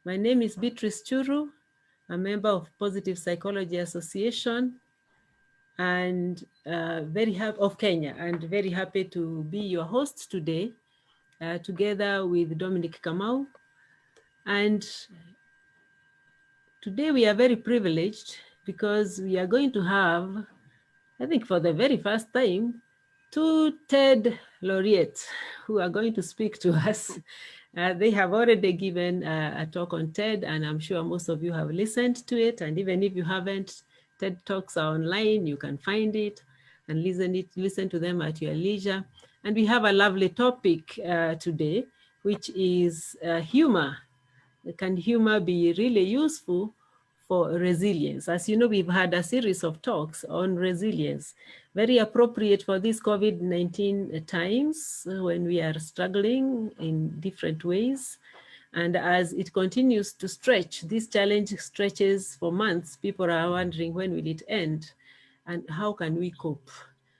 My name is Beatrice Churu, a member of Positive Psychology Association and very happy of Kenya, and very happy to be your host today, together with Dominic Kamau. And today we are very privileged because we are going to have, I think for the very first time, two TED laureates who are going to speak to us. They have already given a talk on TED, and I'm sure most of you have listened to it. And even if you haven't, TED Talks are online. You can find it and listen to them at your leisure. And we have a lovely topic today, which is humor. Can humor be really useful for resilience? As you know, we've had a series of talks on resilience, very appropriate for these COVID-19 times when we are struggling in different ways. And as it continues to stretch, this challenge stretches for months. People are wondering, when will it end? And how can we cope?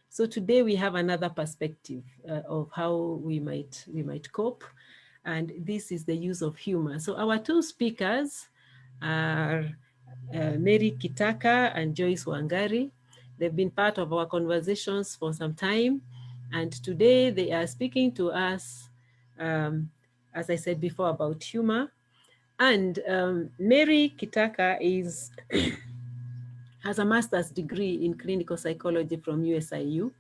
So today we have another perspective of how we might cope. And this is the use of humor. So our two speakers are Mary Kittakah and Joyce Wangari. They've been part of our conversations for some time. And today they are speaking to us, as I said before, about humor. And Mary Kittakah has a master's degree in clinical psychology from USIU.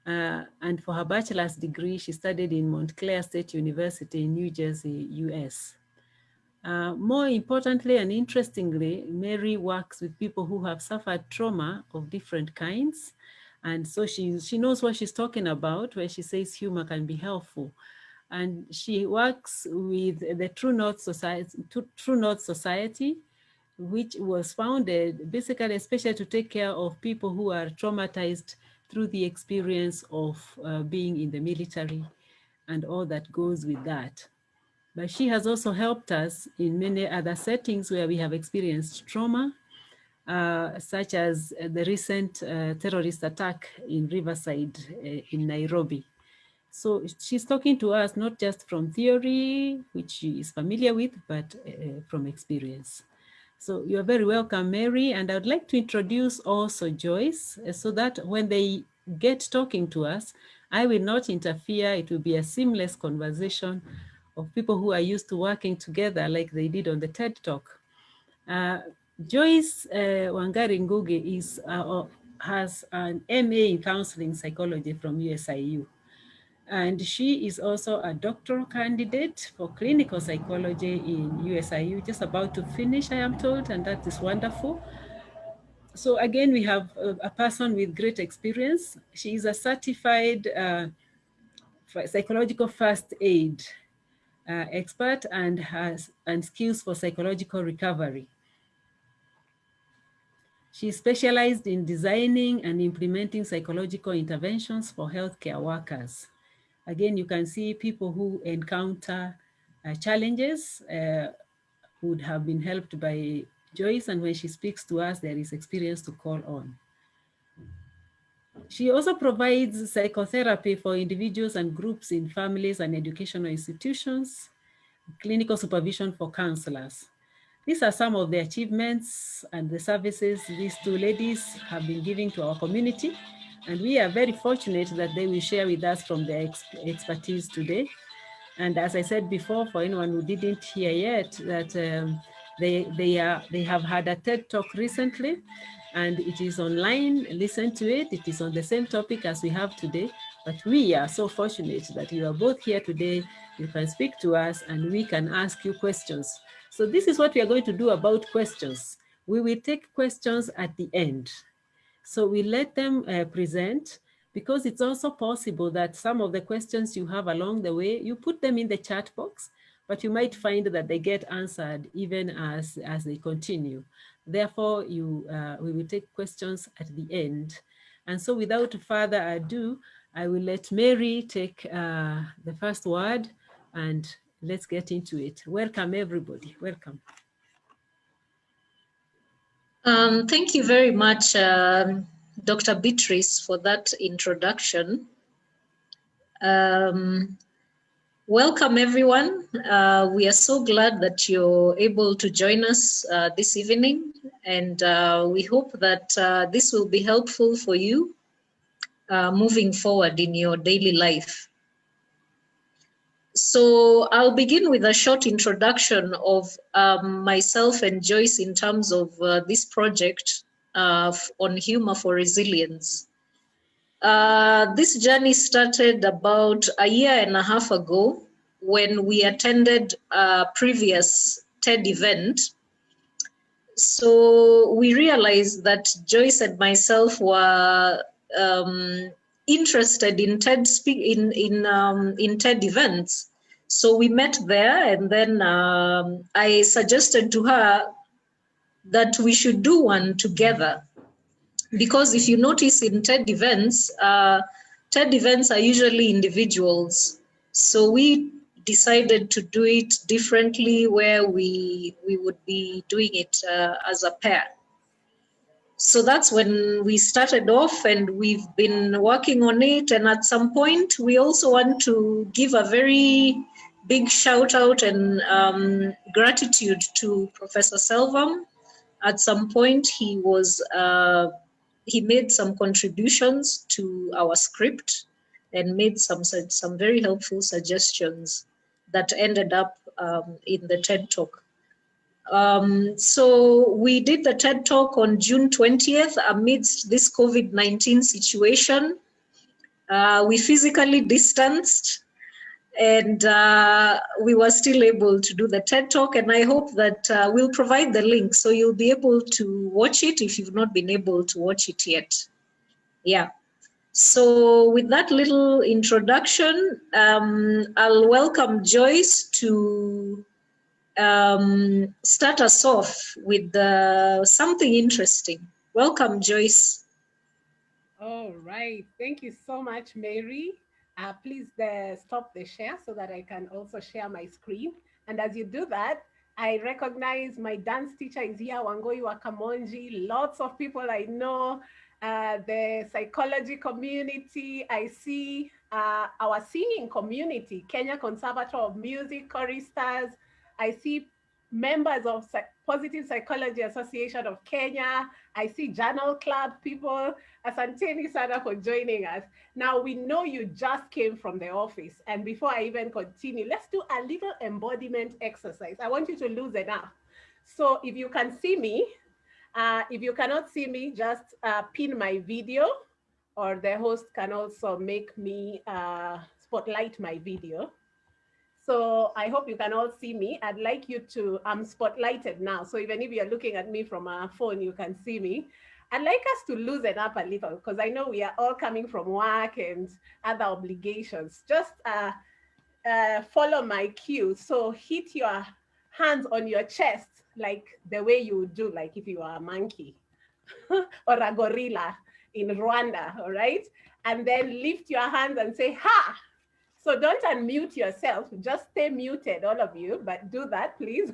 And for her bachelor's degree, she studied in Montclair State University in New Jersey, US. More importantly and interestingly, Mary works with people who have suffered trauma of different kinds. And so she knows what she's talking about when she says humor can be helpful. And she works with the True North Society, which was founded basically especially to take care of people who are traumatized through the experience of being in the military and all that goes with that. But she has also helped us in many other settings where we have experienced trauma, such as the recent terrorist attack in Riverside in Nairobi. So she's talking to us not just from theory, which she is familiar with, but from experience. So you're very welcome, Mary. And I would like to introduce also Joyce, so that when they get talking to us, I will not interfere. It will be a seamless conversation of people who are used to working together like they did on the TED Talk. Joyce Wangari Ngugi has an MA in counseling psychology from USIU. And she is also a doctoral candidate for clinical psychology in USIU, just about to finish, I am told, and that is wonderful. So again, we have a person with great experience. She is a certified psychological first aid expert and has skills for psychological recovery. She specialized in designing and implementing psychological interventions for healthcare workers. Again, you can see people who encounter challenges would have been helped by Joyce, and when she speaks to us, there is experience to call on. She also provides psychotherapy for individuals and groups in families and educational institutions, clinical supervision for counselors. These are some of the achievements and the services these two ladies have been giving to our community. And we are very fortunate that they will share with us from their expertise today. And as I said before, for anyone who didn't hear yet, that they have had a TED Talk recently, and it is online. Listen to it. It is on the same topic as we have today. But we are so fortunate that you are both here today. You can speak to us and we can ask you questions. So this is what we are going to do about questions. We will take questions at the end. So we let them present, because it's also possible that some of the questions you have along the way, you put them in the chat box, but you might find that they get answered even as they continue. Therefore, we will take questions at the end. And so without further ado, I will let Mary take the first word, and let's get into it. Welcome, everybody. Welcome. Thank you very much, Dr. Beatrice, for that introduction. Welcome, everyone. We are so glad that you're able to join us this evening, and we hope that this will be helpful for you moving forward in your daily life. So I'll begin with a short introduction of myself and Joyce in terms of this project on humor for resilience. This journey started about a year and a half ago when we attended a previous TED event. So we realized that Joyce and myself were interested in in TED events. So we met there, and then I suggested to her that we should do one together. Because if you notice in TED events are usually individuals. So we decided to do it differently, where we would be doing it as a pair. So that's when we started off, and we've been working on it. And at some point, we also want to give a very big shout out and gratitude to Professor Selvam. At some point, he made some contributions to our script and made some very helpful suggestions that ended up in the TED Talk. So we did the TED Talk on June 20th amidst this COVID-19 situation. We physically distanced, and we were still able to do the TED Talk, and I hope that we'll provide the link so you'll be able to watch it if you've not been able to watch it yet. Yeah. So with that little introduction, I'll welcome Joyce to start us off with something interesting. Welcome, Joyce. All right. Thank you so much, Mary. Please stop the share so that I can also share my screen. And as you do that, I recognize my dance teacher is here, Wangoi Wakamonji. Lots of people I know, the psychology community. I see our singing community, Kenya Conservatoire of Music, choristers. I see members of Positive Psychology Association of Kenya. I see Journal Club people. Asanteni sana for joining us. Now, we know you just came from the office. And before I even continue, let's do a little embodiment exercise. I want you to loosen up. So if you can see me, if you cannot see me, just pin my video, or the host can also make me spotlight my video. So I hope you can all see me. I'd like you to, I'm spotlighted now. So even if you're looking at me from a phone, you can see me. I'd like us to loosen up a little, because I know we are all coming from work and other obligations. Just follow my cue. So hit your hands on your chest, like the way you would do, like if you are a monkey or a gorilla in Rwanda, all right? And then lift your hands and say, ha! So don't unmute yourself, just stay muted, all of you, but do that, please.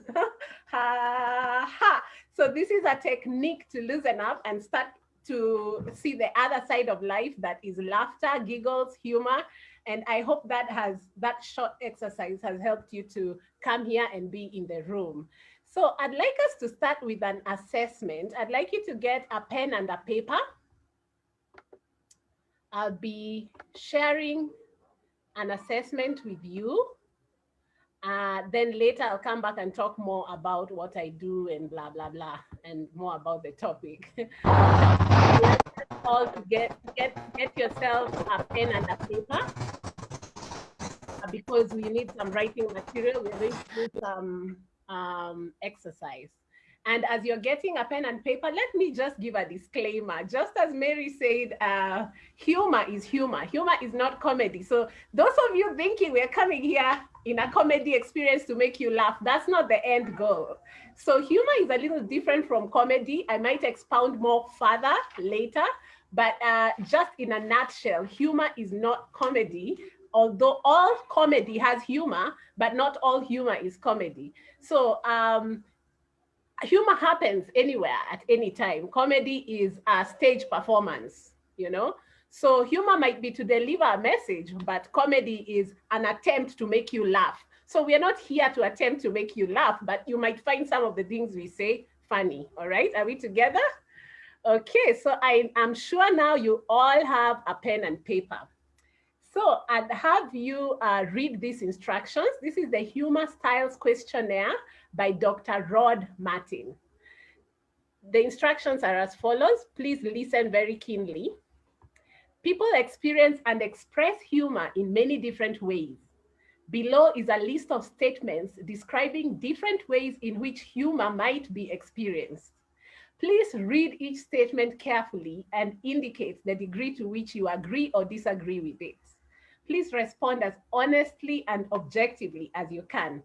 Ha, ha. So this is a technique to loosen up and start to see the other side of life, that is laughter, giggles, humor. And I hope that short exercise has helped you to come here and be in the room. So I'd like us to start with an assessment. I'd like you to get a pen and a paper. I'll be sharing an assessment with you. Then later I'll come back and talk more about what I do and blah, blah, blah, and more about the topic. All to get yourself a pen and a paper, because we need some writing material. We're going to do some exercise. And as you're getting a pen and paper, let me just give a disclaimer. Just as Mary said, humor is humor. Humor is not comedy. So those of you thinking we're coming here in a comedy experience to make you laugh, that's not the end goal. So humor is a little different from comedy. I might expound more further later, but just in a nutshell, humor is not comedy. Although all comedy has humor, but not all humor is comedy. So humor happens anywhere at any time. Comedy is a stage performance, you know? So humor might be to deliver a message, but comedy is an attempt to make you laugh. So we are not here to attempt to make you laugh, but you might find some of the things we say funny. All right, are we together? Okay, so I am sure now you all have a pen and paper. So I'd have you read these instructions. This is the Humor Styles Questionnaire by Dr. Rod Martin. The instructions are as follows. Please listen very keenly. People experience and express humor in many different ways. Below is a list of statements describing different ways in which humor might be experienced. Please read each statement carefully and indicate the degree to which you agree or disagree with it. Please respond as honestly and objectively as you can.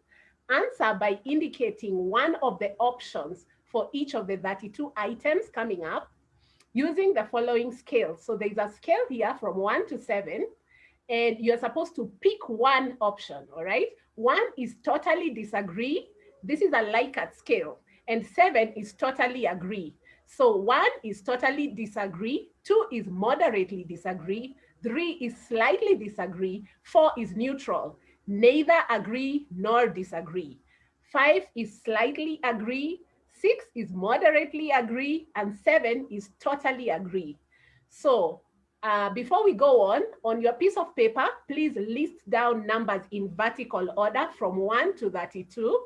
Answer by indicating one of the options for each of the 32 items coming up using the following scale. So there's a scale here from 1 to 7, and you're supposed to pick one option, all right? 1 is totally disagree. This is a Likert scale. And 7 is totally agree. So 1 is totally disagree, 2 is moderately disagree, 3 is slightly disagree, 4 is neutral, neither agree nor disagree. 5 is slightly agree, 6 is moderately agree, and 7 is totally agree. So before we go on your piece of paper, please list down numbers in vertical order from 1 to 32,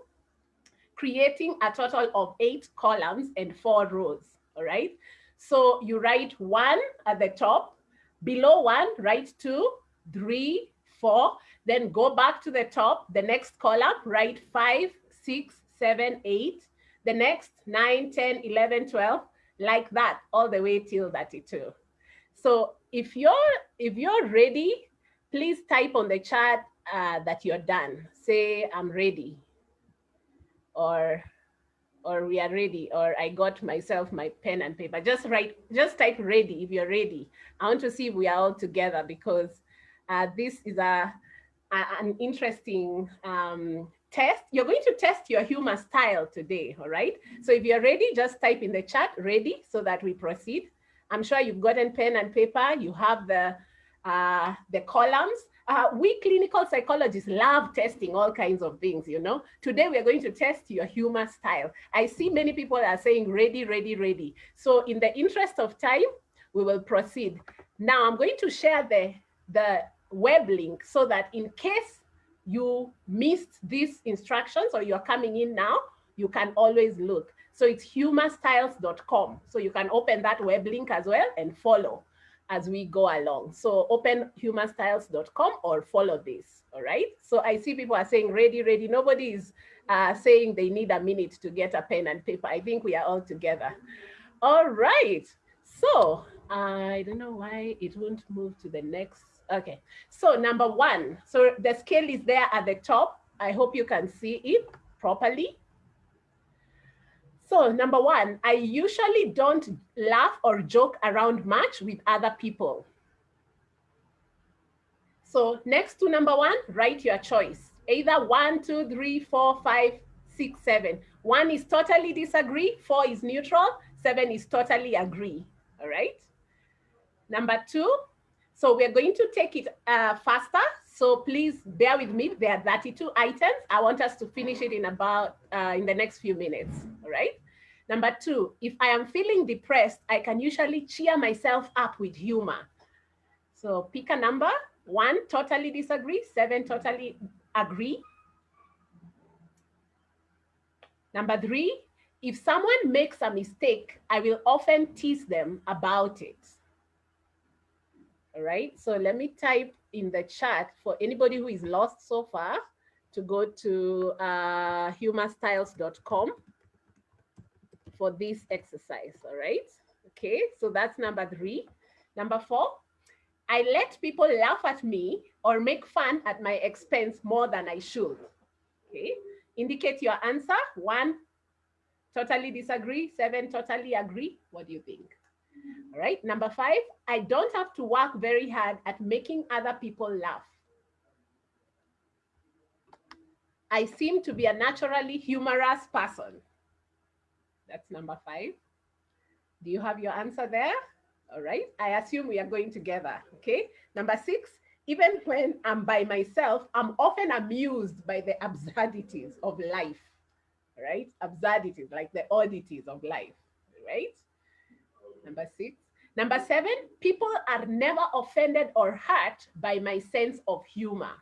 creating a total of 8 columns and 4 rows, all right? So you write 1 at the top, below 1, write 2, 3, 4, then go back to the top, the next column, write 5, 6, 7, 8, the next 9, 10, 11, 12, like that, all the way till 32. So if you're ready, please type on the chat that you're done. Say, I'm ready, or we are ready, or I got myself my pen and paper. Just type ready if you're ready. I want to see if we are all together, because this is an interesting test. You're going to test your humor style today, all right? So if you're ready, just type in the chat, ready, so that we proceed. I'm sure you've gotten pen and paper. You have the columns. We clinical psychologists love testing all kinds of things, you know. Today we are going to test your humor style. I see many people are saying ready, ready, ready. So in the interest of time, we will proceed. Now I'm going to share the web link so that in case you missed these instructions or you're coming in now, you can always look. So it's humorstyles.com. So you can open that web link as well and follow as we go along. So open humorstyles.com or follow this, all right? So I see people are saying ready, ready. Nobody is saying they need a minute to get a pen and paper. I think we are all together. All right, so I don't know why it won't move to the next. Okay, so number 1, so the scale is there at the top. I hope you can see it properly. So number 1, I usually don't laugh or joke around much with other people. So next to number 1, write your choice. Either 1, 2, 3, 4, 5, 6, 7. 1 is totally disagree, 4 is neutral, 7 is totally agree, all right? Number 2, so we're going to take it faster. So please bear with me. There are 32 items. I want us to finish it in about, in the next few minutes, all right? Number 2, if I am feeling depressed, I can usually cheer myself up with humor. So pick a number. 1, totally disagree. 7, totally agree. Number 3, if someone makes a mistake, I will often tease them about it. All right, so let me type in the chat for anybody who is lost so far to go to humorstyles.com for this exercise, all right? Okay, so that's number 3. Number 4, I let people laugh at me or make fun at my expense more than I should. Okay, indicate your answer. 1, totally disagree. 7, totally agree. What do you think? All right, number 5, I don't have to work very hard at making other people laugh. I seem to be a naturally humorous person. That's number 5. Do you have your answer there? All right. I assume we are going together. Okay. Number 6, even when I'm by myself, I'm often amused by the absurdities of life. Right? Absurdities, like the oddities of life. Right? Number 6. Number 7, people are never offended or hurt by my sense of humor.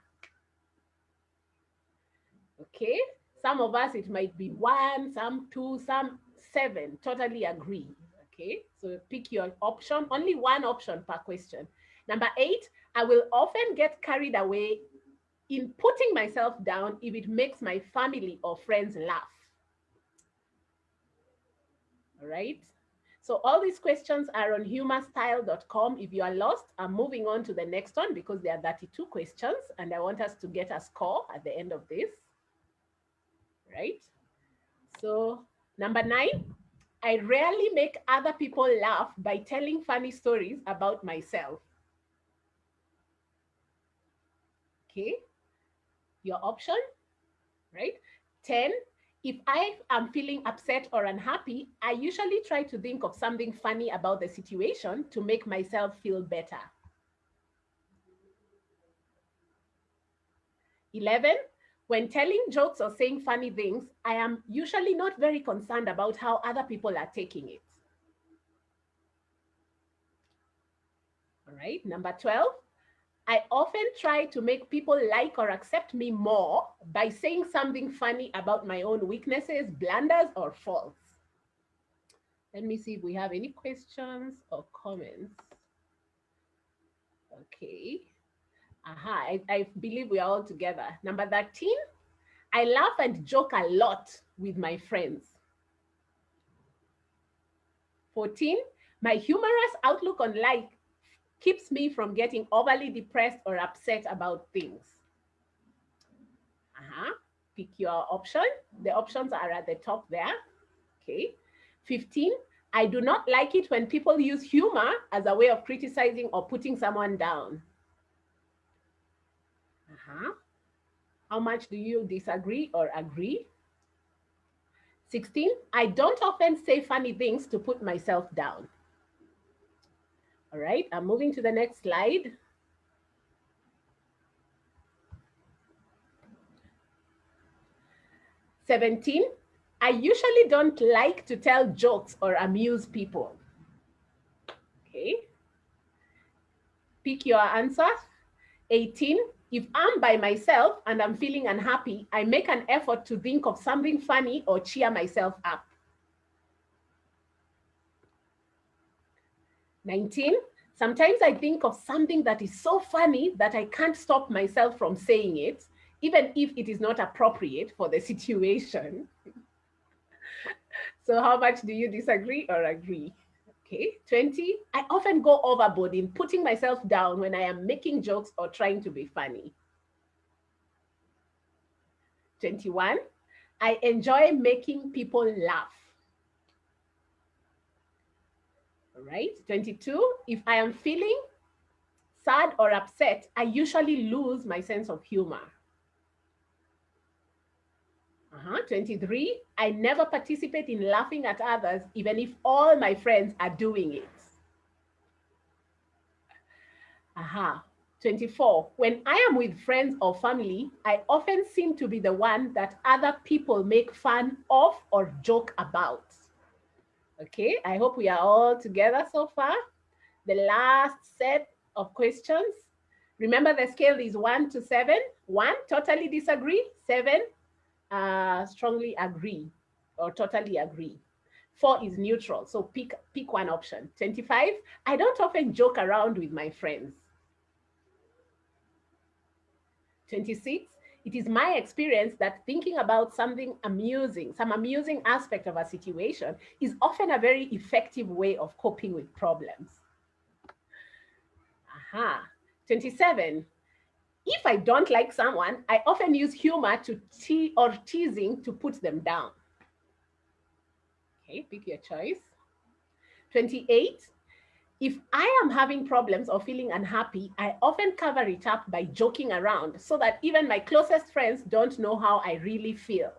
Okay. Some of us, it might be 1, some 2, some 7. Totally agree. Okay. So pick your option, only one option per question. Number 8, I will often get carried away in putting myself down if it makes my family or friends laugh. All right. So all these questions are on humorstyle.com. If you are lost, I'm moving on to the next one because there are 32 questions and I want us to get a score at the end of this. Right? So number 9, I rarely make other people laugh by telling funny stories about myself. Okay, your option, right? 10, if I am feeling upset or unhappy, I usually try to think of something funny about the situation to make myself feel better. 11, when telling jokes or saying funny things, I am usually not very concerned about how other people are taking it. All right, number 12, I often try to make people like or accept me more by saying something funny about my own weaknesses, blunders, or faults. Let me see if we have any questions or comments. Okay. Aha, I believe we are all together. Number 13, I laugh and joke a lot with my friends. 14, my humorous outlook on life keeps me from getting overly depressed or upset about things. Pick your option. The options are at the top there. Okay. 15, I do not like it when people use humor as a way of criticizing or putting someone down. How much do you disagree or agree? 16, I don't often say funny things to put myself down. All right, I'm moving to the next slide. 17, I usually don't like to tell jokes or amuse people. Okay. Pick your answer. 18, if I'm by myself and I'm feeling unhappy, I make an effort to think of something funny or cheer myself up. 19, sometimes I think of something that is so funny that I can't stop myself from saying it, even if it is not appropriate for the situation. So how much do you disagree or agree? Okay, 20, I often go overboard in putting myself down when I am making jokes or trying to be funny. 21, I enjoy making people laugh. All right, 22, if I am feeling sad or upset, I usually lose my sense of humor. 23, I never participate in laughing at others, even if all my friends are doing it. 24, when I am with friends or family, I often seem to be the one that other people make fun of or joke about. Okay, I hope we are all together so far. The last set of questions. Remember the scale is 1 to 7. 1, totally disagree. 7, strongly agree or totally agree. 4 is neutral, so pick one option. 25, I don't often joke around with my friends. 26, it is my experience that thinking about something amusing, some amusing aspect of a situation is often a very effective way of coping with problems. 27, if I don't like someone, I often use humor to teasing to put them down. Okay, pick your choice. 28, if I am having problems or feeling unhappy, I often cover it up by joking around so that even my closest friends don't know how I really feel.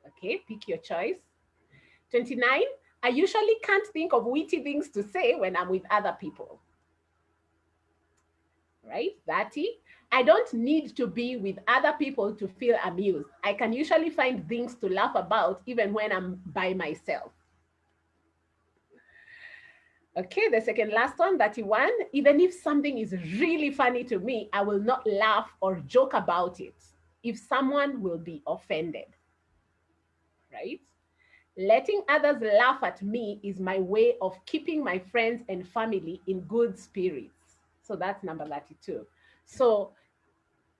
Okay, pick your choice. 29, I usually can't think of witty things to say when I'm with other people. Right? 30. I don't need to be with other people to feel amused. I can usually find things to laugh about even when I'm by myself. Okay, the second last one, 31. Even if something is really funny to me, I will not laugh or joke about it if someone will be offended. Right? Letting others laugh at me is my way of keeping my friends and family in good spirits. So that's number 32. So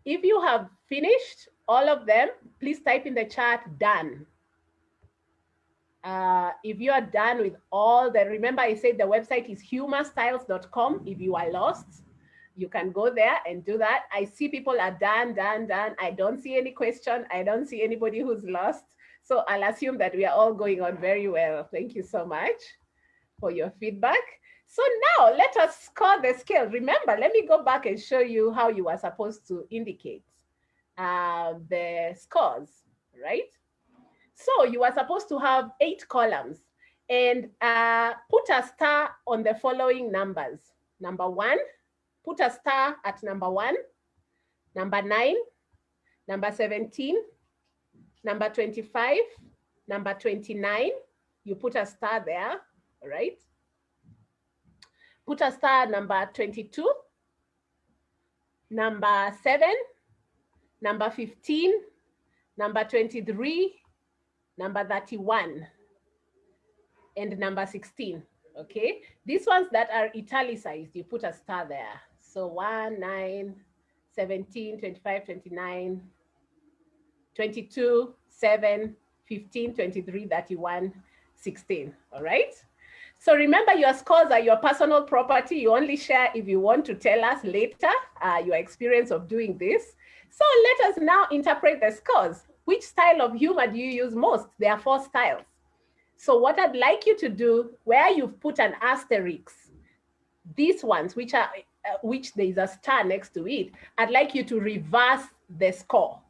if you have finished all of them, please type in the chat, done. If you are done with all the, remember I said the website is humorstyles.com. If you are lost, you can go there and do that. I see people are done. I don't see any question. I don't see anybody who's lost. So I'll assume that we are all going on very well. Thank you so much for your feedback. So now let us score the scale. Remember, let me go back and show you how you are supposed to indicate the scores, right? So you are supposed to have 8 columns and put a star on the following numbers. Number 1, put a star at number 1, number 9, number 17, number 25, number 29, you put a star there, right? Put a star number 22, number 7, number 15, number 23, number 31, and number 16, okay? These ones that are italicized, you put a star there. So 1, 9, 17, 25, 29, 22, 7, 15, 23, 31, 16, all right? So remember, your scores are your personal property. You only share if you want to tell us later your experience of doing this. So let us now interpret the scores. Which style of humor do you use most? There are 4 styles. So what I'd like you to do, where you've put an asterisk, these ones, which there is a star next to it, I'd like you to reverse the score.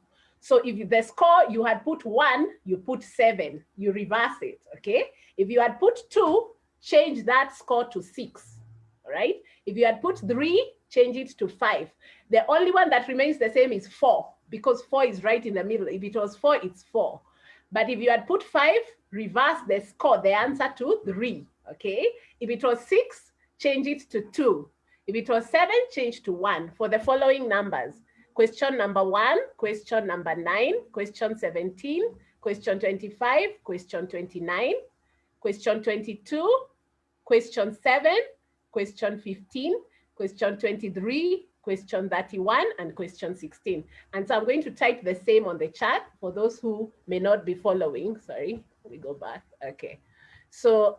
So if the score you had put 1, you put 7, you reverse it, okay? If you had put 2, change that score to 6, all right? If you had put 3, change it to 5. The only one that remains the same is 4, because 4 is right in the middle. If it was 4, it's 4. But if you had put 5, reverse the score, the answer to 3, okay? If it was 6, change it to 2. If it was 7, change to 1 for the following numbers. Question number 1, question number 9, question 17, question 25, question 29, question 22, question 7, question 15, question 23, question 31, and question 16. And so I'm going to type the same on the chat for those who may not be following. Sorry, let me go back. Okay. So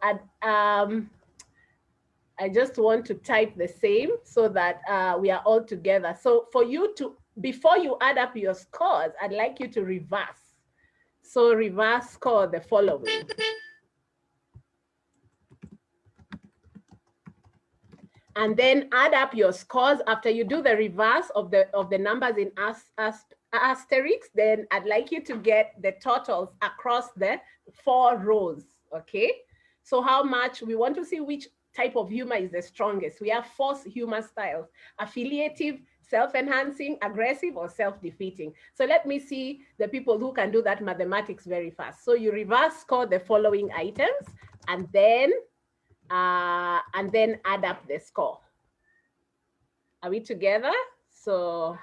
I just want to type the same so that we are all together. So for you to, before you add up your scores, I'd like you to reverse. So reverse score the following. And then add up your scores after you do the reverse of the numbers in asterisks. Then I'd like you to get the totals across the 4 rows, okay? So how much, we want to see which type of humor is the strongest. We have 4 humor styles: affiliative, self-enhancing, aggressive, or self-defeating. So let me see the people who can do that mathematics very fast. So you reverse score the following items and then add up the score. Are we together? So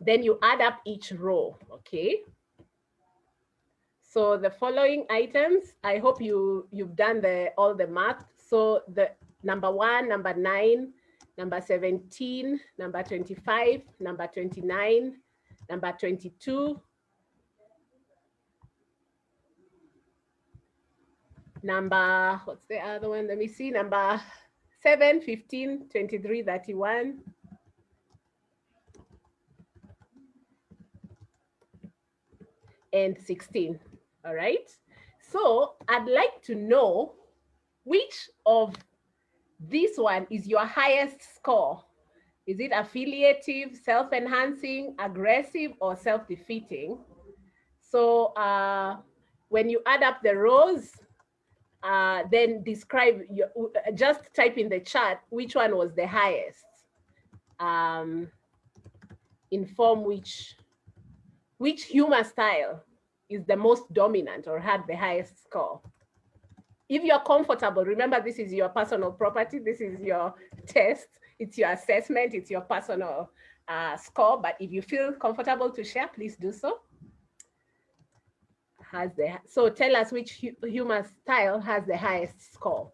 then you add up each row, okay? So the following items, I hope you've done all the math. So the number 1, number 9, number 17, number 25, number 29, number 22, number, what's the other one? Let me see, number 7, 15, 23, 31. And 16, all right? So I'd like to know which of this one is your highest score. Is it affiliative, self-enhancing, aggressive, or self-defeating? So When you add up the rows, then describe, just type in the chat which one was the highest. Inform which humor style is the most dominant or had the highest score. If you're comfortable, remember this is your personal property, this is your test, it's your assessment, it's your personal score, but if you feel comfortable to share, please do so. So tell us which humor style has the highest score.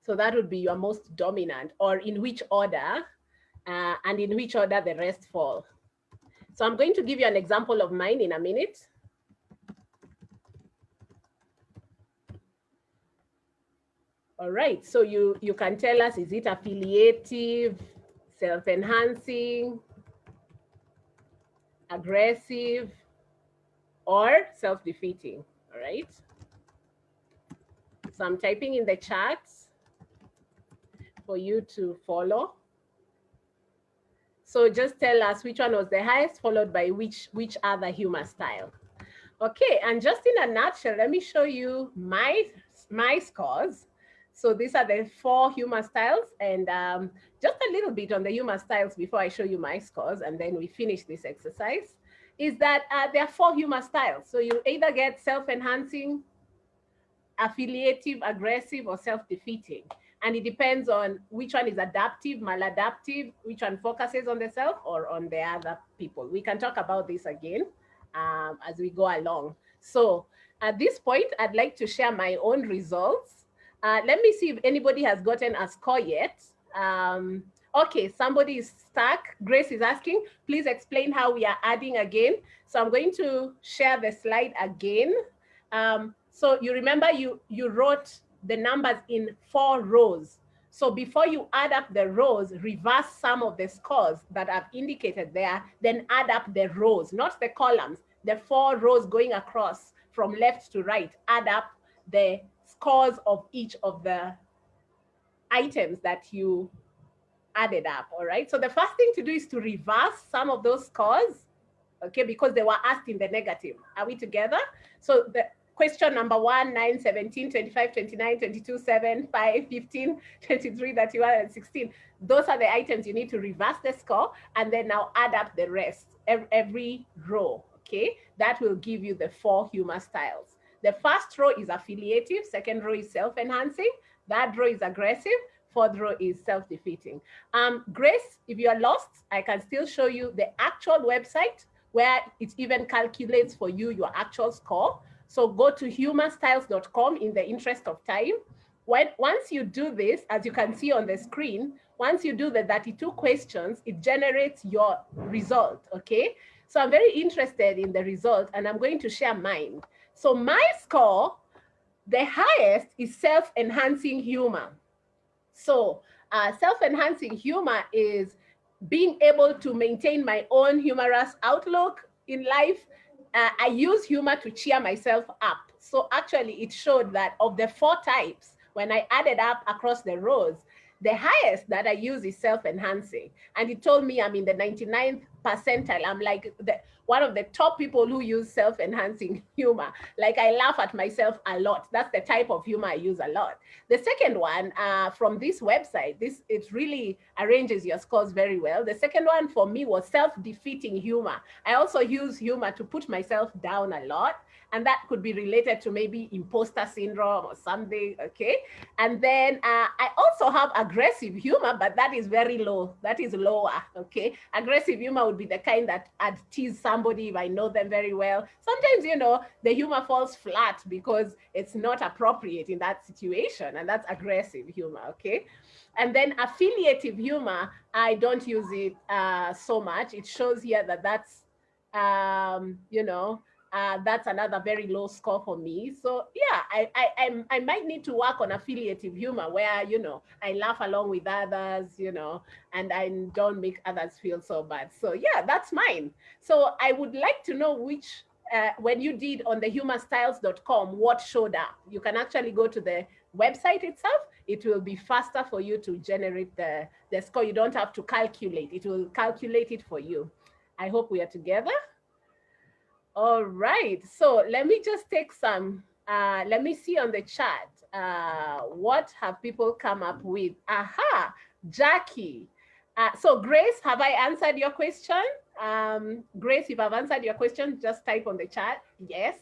So that would be your most dominant, or in which order, and in which order the rest fall. So I'm going to give you an example of mine in a minute. All right, so you can tell us, is it affiliative, self-enhancing, aggressive, or self-defeating? All right. So I'm typing in the chat for you to follow. So just tell us which one was the highest, followed by which other humor style. Okay, and just in a nutshell, let me show you my scores. So these are the 4 humor styles, and just a little bit on the humor styles before I show you my scores, and then we finish this exercise, is that there are 4 humor styles. So you either get self-enhancing, affiliative, aggressive, or self-defeating. And it depends on which one is adaptive, maladaptive, which one focuses on the self or on the other people. We can talk about this again as we go along. So at this point, I'd like to share my own results. Let me see if anybody has gotten a score yet. Okay, somebody is stuck. Grace is asking, please explain how we are adding again. So I'm going to share the slide again. So you remember you wrote the numbers in 4 rows. So before you add up the rows, reverse some of the scores that I've indicated there, then add up the rows, not the columns, the 4 rows going across from left to right. Add up the scores of each of the items that you added up, all right? So the first thing to do is to reverse some of those scores, okay, because they were asked in the negative. Are we together? So the question number 1, 9, 17, 25, 29, 22, 7, 5, 15, 23, 31, and 16. Those are the items you need to reverse the score, and then now add up the rest, every row, okay? That will give you the 4 humor styles. The first row is affiliative, second row is self-enhancing, third row is aggressive, fourth row is self-defeating. Grace, if you are lost, I can still show you the actual website where it even calculates for you your actual score. So go to humorstyles.com in the interest of time. Once you do this, as you can see on the screen, once you do the 32 questions, it generates your result, okay? So I'm very interested in the result, and I'm going to share mine. So my score, the highest is self-enhancing humor. So self-enhancing humor is being able to maintain my own humorous outlook in life. I use humor to cheer myself up. So actually it showed that of the 4 types, when I added up across the rows, the highest that I use is self-enhancing. And it told me I'm in the 99th percentile. I'm like one of the top people who use self-enhancing humor. Like I laugh at myself a lot. That's the type of humor I use a lot. The second one from this website, it really arranges your scores very well. The second one for me was self-defeating humor. I also use humor to put myself down a lot. And that could be related to maybe imposter syndrome or something, okay? And then I also have aggressive humor, but that is very low. That is lower, okay? Aggressive humor would be the kind that I'd tease somebody if I know them very well. Sometimes, you know, the humor falls flat because it's not appropriate in that situation, and that's aggressive humor, okay? And then affiliative humor, I don't use it so much. It shows here that that's, you know, that's another very low score for me. So yeah, I might need to work on affiliative humor where, you know, I laugh along with others, you know, and I don't make others feel so bad. So yeah, that's mine. So I would like to know which, when you did on the humorstyles.com, what showed up. You can actually go to the website itself. It will be faster for you to generate the score. You don't have to calculate. It will calculate it for you. I hope we are together. All right. So let me just take some, let me see on the chat. What have people come up with? Aha, Jackie. So Grace, have I answered your question? Grace, if I've answered your question, just type on the chat, yes.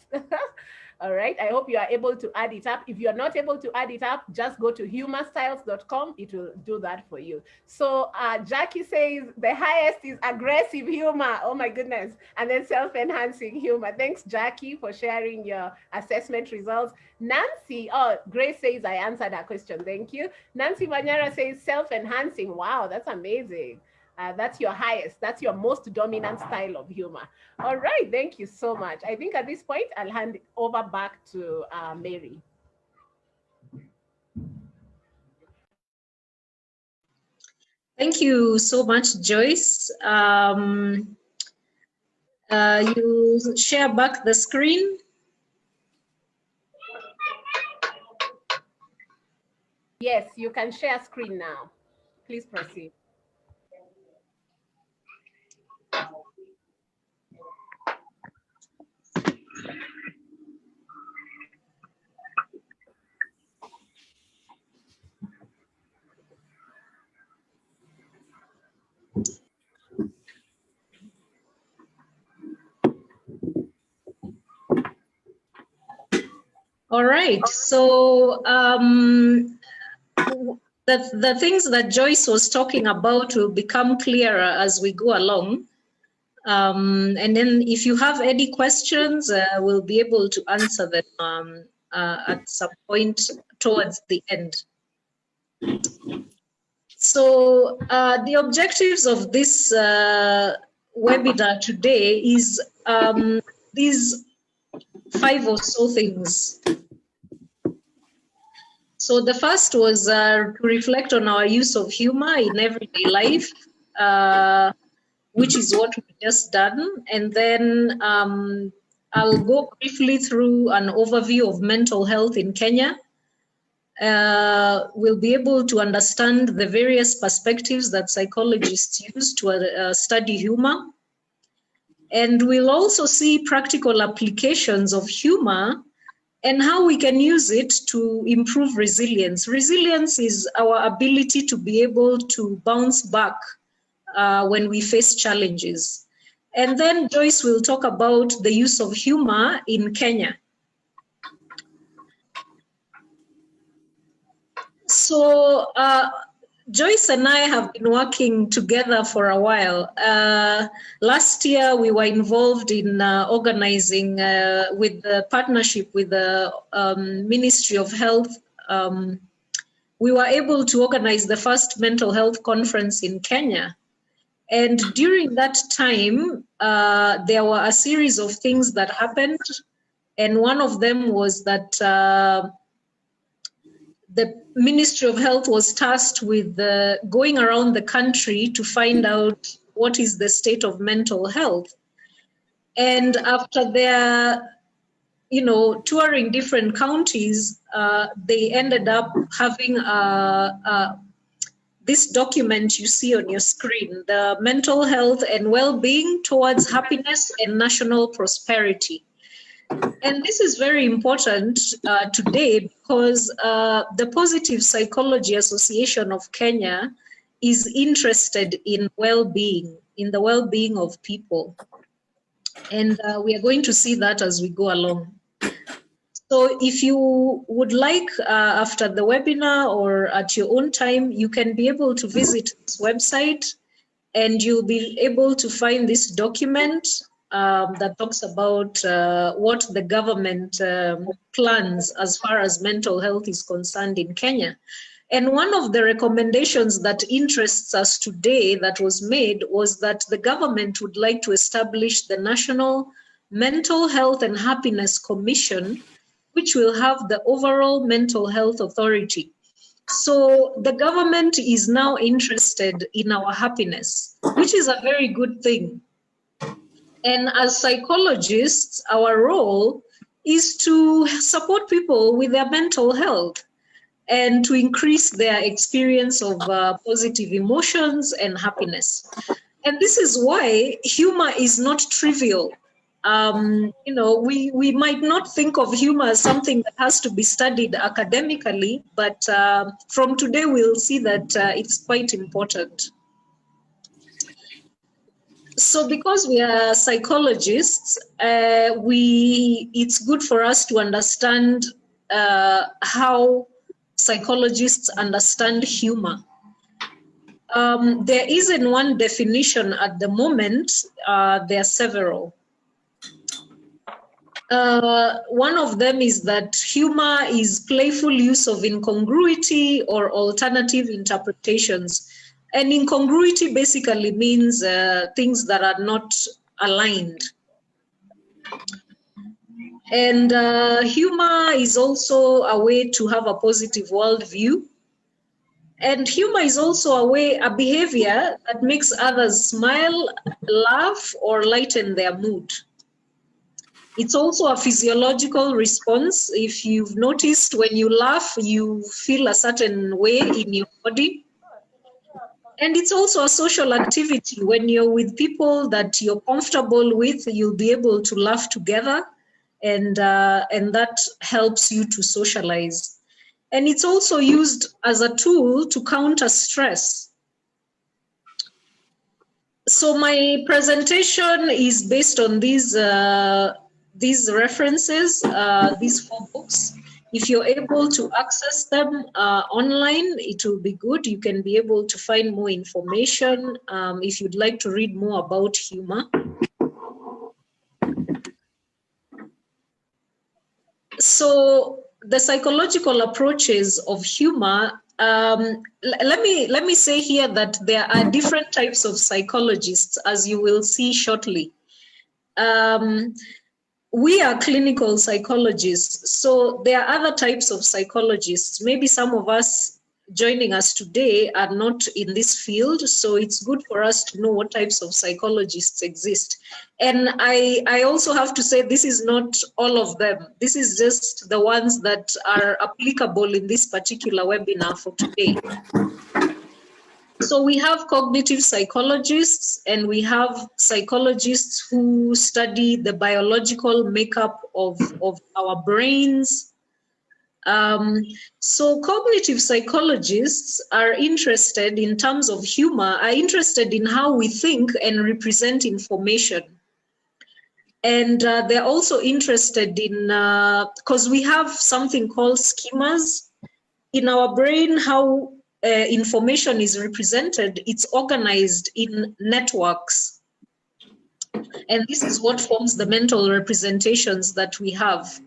All right, I hope you are able to add it up. If you're not able to add it up, just go to humorstyles.com. It will do that for you. So Jackie says the highest is aggressive humor. Oh my goodness. And then self-enhancing humor. Thanks, Jackie, for sharing your assessment results. Nancy, oh, Grace says I answered her question. Thank you. Nancy Wanyara says self-enhancing. Wow, that's amazing. That's your highest, that's your most dominant style of humor. All right, thank you so much. I think at this point, I'll hand it over back to Mary. Thank you so much, Joyce. You share back the screen. Yes, you can share screen now. Please proceed. All right, so the things that Joyce was talking about will become clearer as we go along. And then if you have any questions, we'll be able to answer them at some point towards the end. So the objectives of this webinar today is these 5 or so things. So the first was to reflect on our use of humor in everyday life, which is what we've just done. And then I'll go briefly through an overview of mental health in Kenya. We'll be able to understand the various perspectives that psychologists use to study humor. And we'll also see practical applications of humor and how we can use it to improve resilience. Resilience is our ability to be able to bounce back when we face challenges. And then Joyce will talk about the use of humor in Kenya. So Joyce and I have been working together for a while. Last year, we were involved in organizing with the partnership with the Ministry of Health. We were able to organize the first mental health conference in Kenya. And during that time, there were a series of things that happened. And one of them was that the Ministry of Health was tasked with going around the country to find out what is the state of mental health. And after their, touring different counties, they ended up having this document you see on your screen, the Mental Health and Well-Being Towards Happiness and National Prosperity. And this is very important today because the Positive Psychology Association of Kenya is interested in well-being, in the well-being of people. And we are going to see that as we go along. So if you would like, after the webinar or at your own time, you can be able to visit this website and you'll be able to find this document that talks about what the government plans as far as mental health is concerned in Kenya. And one of the recommendations that interests us today that was made was that the government would like to establish the National Mental Health and Happiness Commission, which will have the overall mental health authority. So the government is now interested in our happiness, which is a very good thing. And as psychologists, our role is to support people with their mental health and to increase their experience of positive emotions and happiness. And this is why humor is not trivial. You know, we might not think of humor as something that has to be studied academically, but from today we'll see that it's quite important. So because we are psychologists, it's good for us to understand how psychologists understand humor. There isn't one definition at the moment. There are several. One of them is that humor is playful use of incongruity or alternative interpretations. And incongruity basically means things that are not aligned. And humor is also a way to have a positive worldview. And humor is also a behavior that makes others smile, laugh, or lighten their mood. It's also a physiological response. If you've noticed, when you laugh, you feel a certain way in your body. And it's also a social activity. When you're with people that you're comfortable with, you'll be able to laugh together, and that helps you to socialize. And it's also used as a tool to counter stress. So my presentation is based on these references, these 4 books. If you're able to access them online, it will be good. You can be able to find more information if you'd like to read more about humor. So the psychological approaches of humor, let me say here that there are different types of psychologists, as you will see shortly. We are clinical psychologists, so there are other types of psychologists. Maybe some of us joining us today are not in this field, so it's good for us to know what types of psychologists exist. And I also have to say, this is not all of them. This is just the ones that are applicable in this particular webinar for today. So we have cognitive psychologists, and we have psychologists who study the biological makeup of our brains. So cognitive psychologists are interested, in terms of humor, are interested in how we think and represent information. And they're also interested in, because we have something called schemas in our brain, how information is represented. It's organized in networks. And this is what forms the mental representations that we have.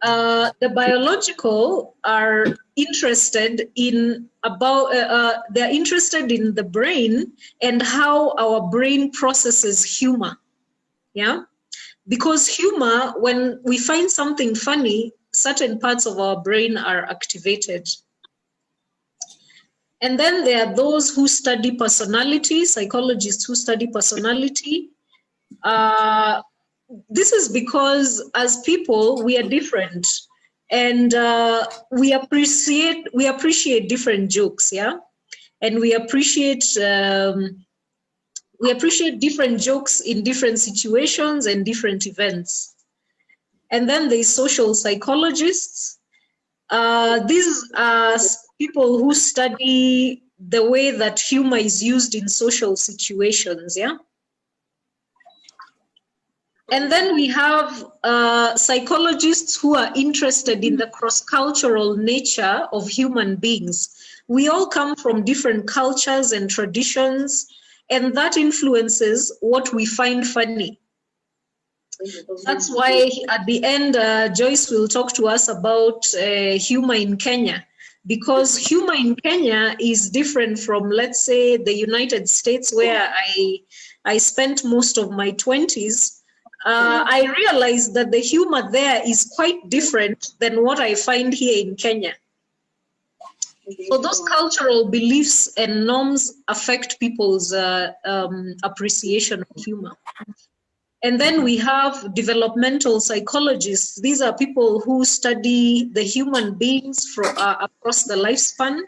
The biological are interested in they're interested in the brain and how our brain processes humor. Yeah, because humor, when we find something funny, certain parts of our brain are activated. And then there are those who study personality, psychologists who study personality. This is because as people, we are different, and we appreciate different jokes, yeah? And we appreciate different jokes in different situations and different events. And then there's social psychologists. These are people who study the way that humor is used in social situations, yeah? And then we have psychologists who are interested in the cross-cultural nature of human beings. We all come from different cultures and traditions, and that influences what we find funny. That's why at the end, Joyce will talk to us about humor in Kenya, because humor in Kenya is different from, let's say, the United States, where I spent most of my 20s. I realized that the humor there is quite different than what I find here in Kenya. So those cultural beliefs and norms affect people's appreciation of humor. And then we have developmental psychologists. These are people who study the human beings across the lifespan.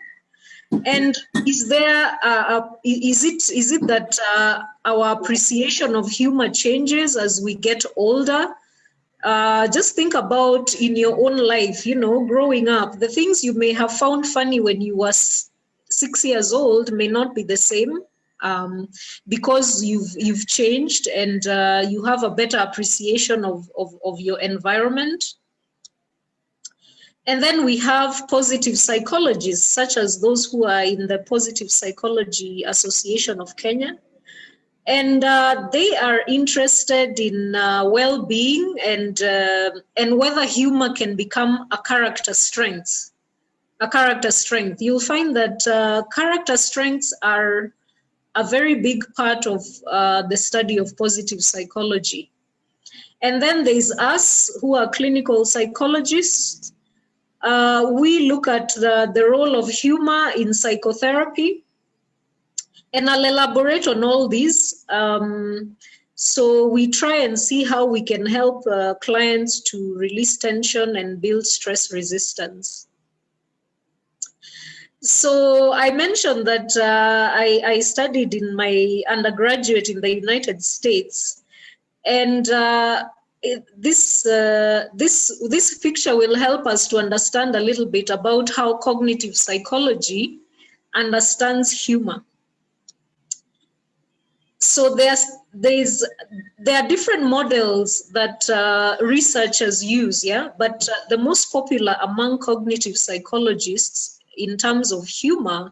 And is it that our appreciation of humor changes as we get older? Just think about in your own life, growing up, the things you may have found funny when you were 6 years old may not be the same, because you've changed and you have a better appreciation of your environment. And then we have positive psychologists, such as those who are in the Positive Psychology Association of Kenya. And they are interested in well-being and whether humor can become a character strength. You'll find that character strengths are a very big part of the study of positive psychology. And then there's us who are clinical psychologists. We look at the role of humor in psychotherapy. And I'll elaborate on all these. So we try and see how we can help clients to release tension and build stress resistance. So I mentioned that I studied in my undergraduate in the United States, and this picture will help us to understand a little bit about how cognitive psychology understands humor. So there are different models that researchers use, but the most popular among cognitive psychologists in terms of humor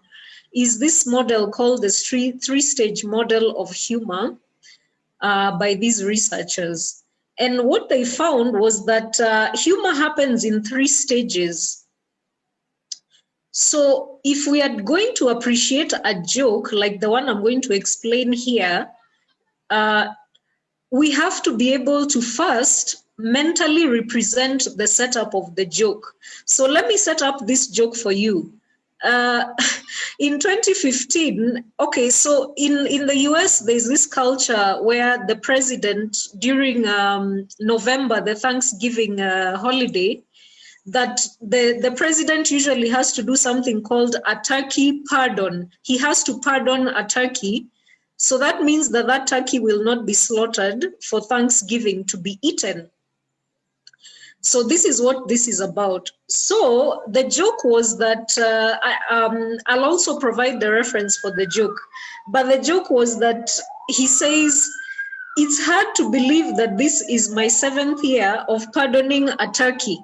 is this model called the three-stage model of humor by these researchers. And what they found was that humor happens in 3 stages. So if we are going to appreciate a joke like the one I'm going to explain here, we have to be able to first mentally represent the setup of the joke. So let me set up this joke for you. In 2015, okay, so in the US, there's this culture where the president, during November, the Thanksgiving holiday, that the president usually has to do something called a turkey pardon. He has to pardon a turkey. So that means that that turkey will not be slaughtered for Thanksgiving to be eaten. So this is what this is about. So the joke was that, I'll also provide the reference for the joke, but the joke was that he says, "It's hard to believe that this is my 7th year of pardoning a turkey.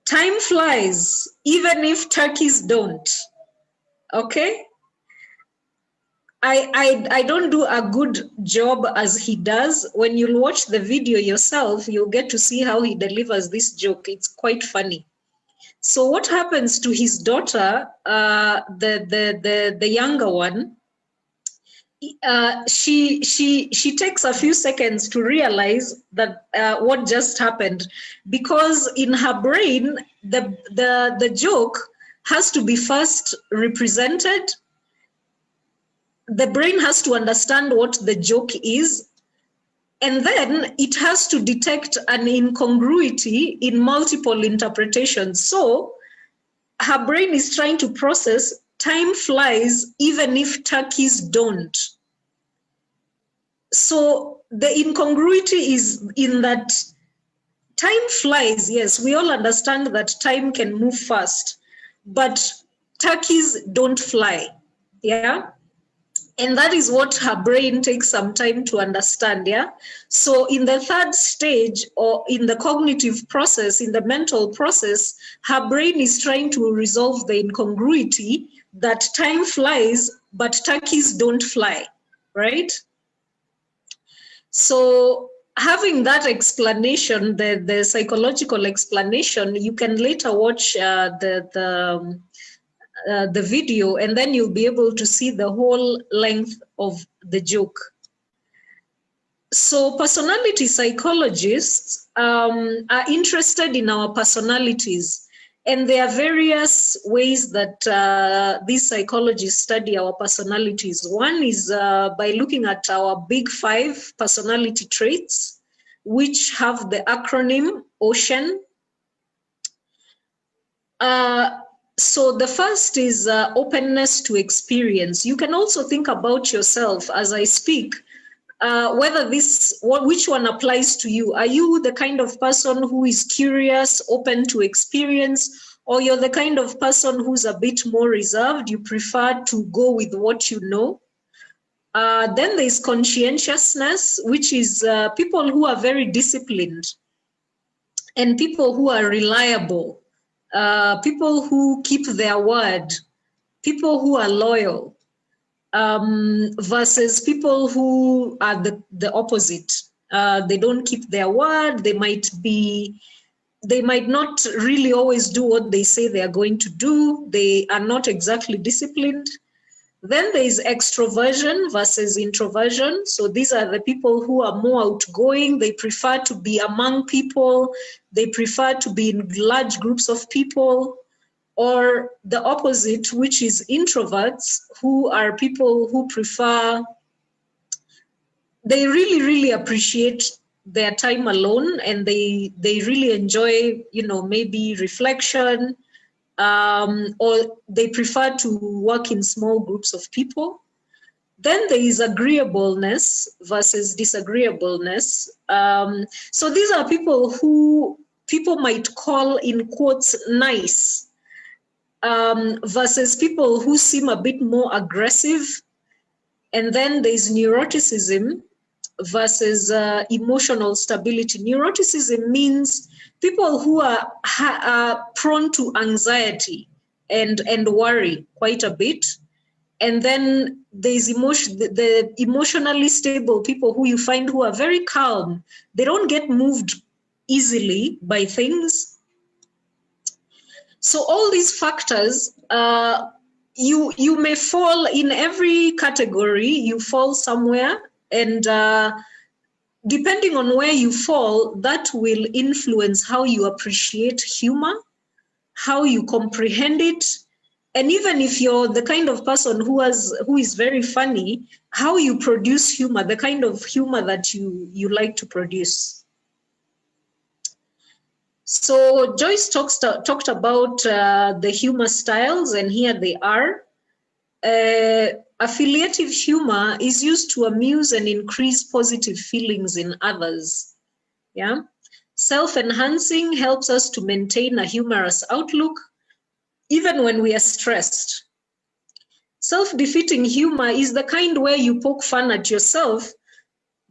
Time flies, even if turkeys don't." Okay? I don't do a good job as he does. When you'll watch the video yourself, you'll get to see how he delivers this joke. It's quite funny. So what happens to his daughter, the younger one, she takes a few seconds to realize that what just happened, because in her brain, the joke has to be first represented. The brain has to understand what the joke is, and then it has to detect an incongruity in multiple interpretations. So her brain is trying to process time flies even if turkeys don't. So the incongruity is in that time flies. Yes, we all understand that time can move fast, but turkeys don't fly. Yeah. And that is what her brain takes some time to understand, yeah? So in the 3rd stage, or in the cognitive process, in the mental process, her brain is trying to resolve the incongruity that time flies, but turkeys don't fly, right? So having that explanation, the psychological explanation, you can later watch the video, and then you'll be able to see the whole length of the joke. So personality psychologists are interested in our personalities, and there are various ways that these psychologists study our personalities. One is by looking at our big 5 personality traits, which have the acronym OCEAN. So the first is openness to experience. You can also think about yourself as I speak, whether which one applies to you. Are you the kind of person who is curious, open to experience, or you're the kind of person who's a bit more reserved? You prefer to go with what you know. Then there's conscientiousness, which is people who are very disciplined and people who are reliable, people who keep their word, people who are loyal, versus people who are the opposite. They don't keep their word. They might not really always do what they say they are going to do. They are not exactly disciplined. Then there is extroversion versus introversion. So these are the people who are more outgoing. They prefer to be among people. They prefer to be in large groups of people. Or the opposite, which is introverts, who are people who prefer, they really, really appreciate their time alone, and they really enjoy, maybe reflection, or they prefer to work in small groups of people. Then there is agreeableness versus disagreeableness. So these are people who people might call, in quotes, nice, versus people who seem a bit more aggressive. And then there's neuroticism versus emotional stability. Neuroticism means people who are prone to anxiety and worry quite a bit. And then there's the emotionally stable people who you find who are very calm. They don't get moved easily by things. So all these factors, you may fall in every category. You fall somewhere, and depending on where you fall, that will influence how you appreciate humor, how you comprehend it, and even if you're the kind of person who is very funny, how you produce humor, the kind of humor that you like to produce. So Joyce talked about the humor styles, and here they are. Affiliative humor is used to amuse and increase positive feelings in others. Yeah. Self-enhancing helps us to maintain a humorous outlook, even when we are stressed. Self-defeating humor is the kind where you poke fun at yourself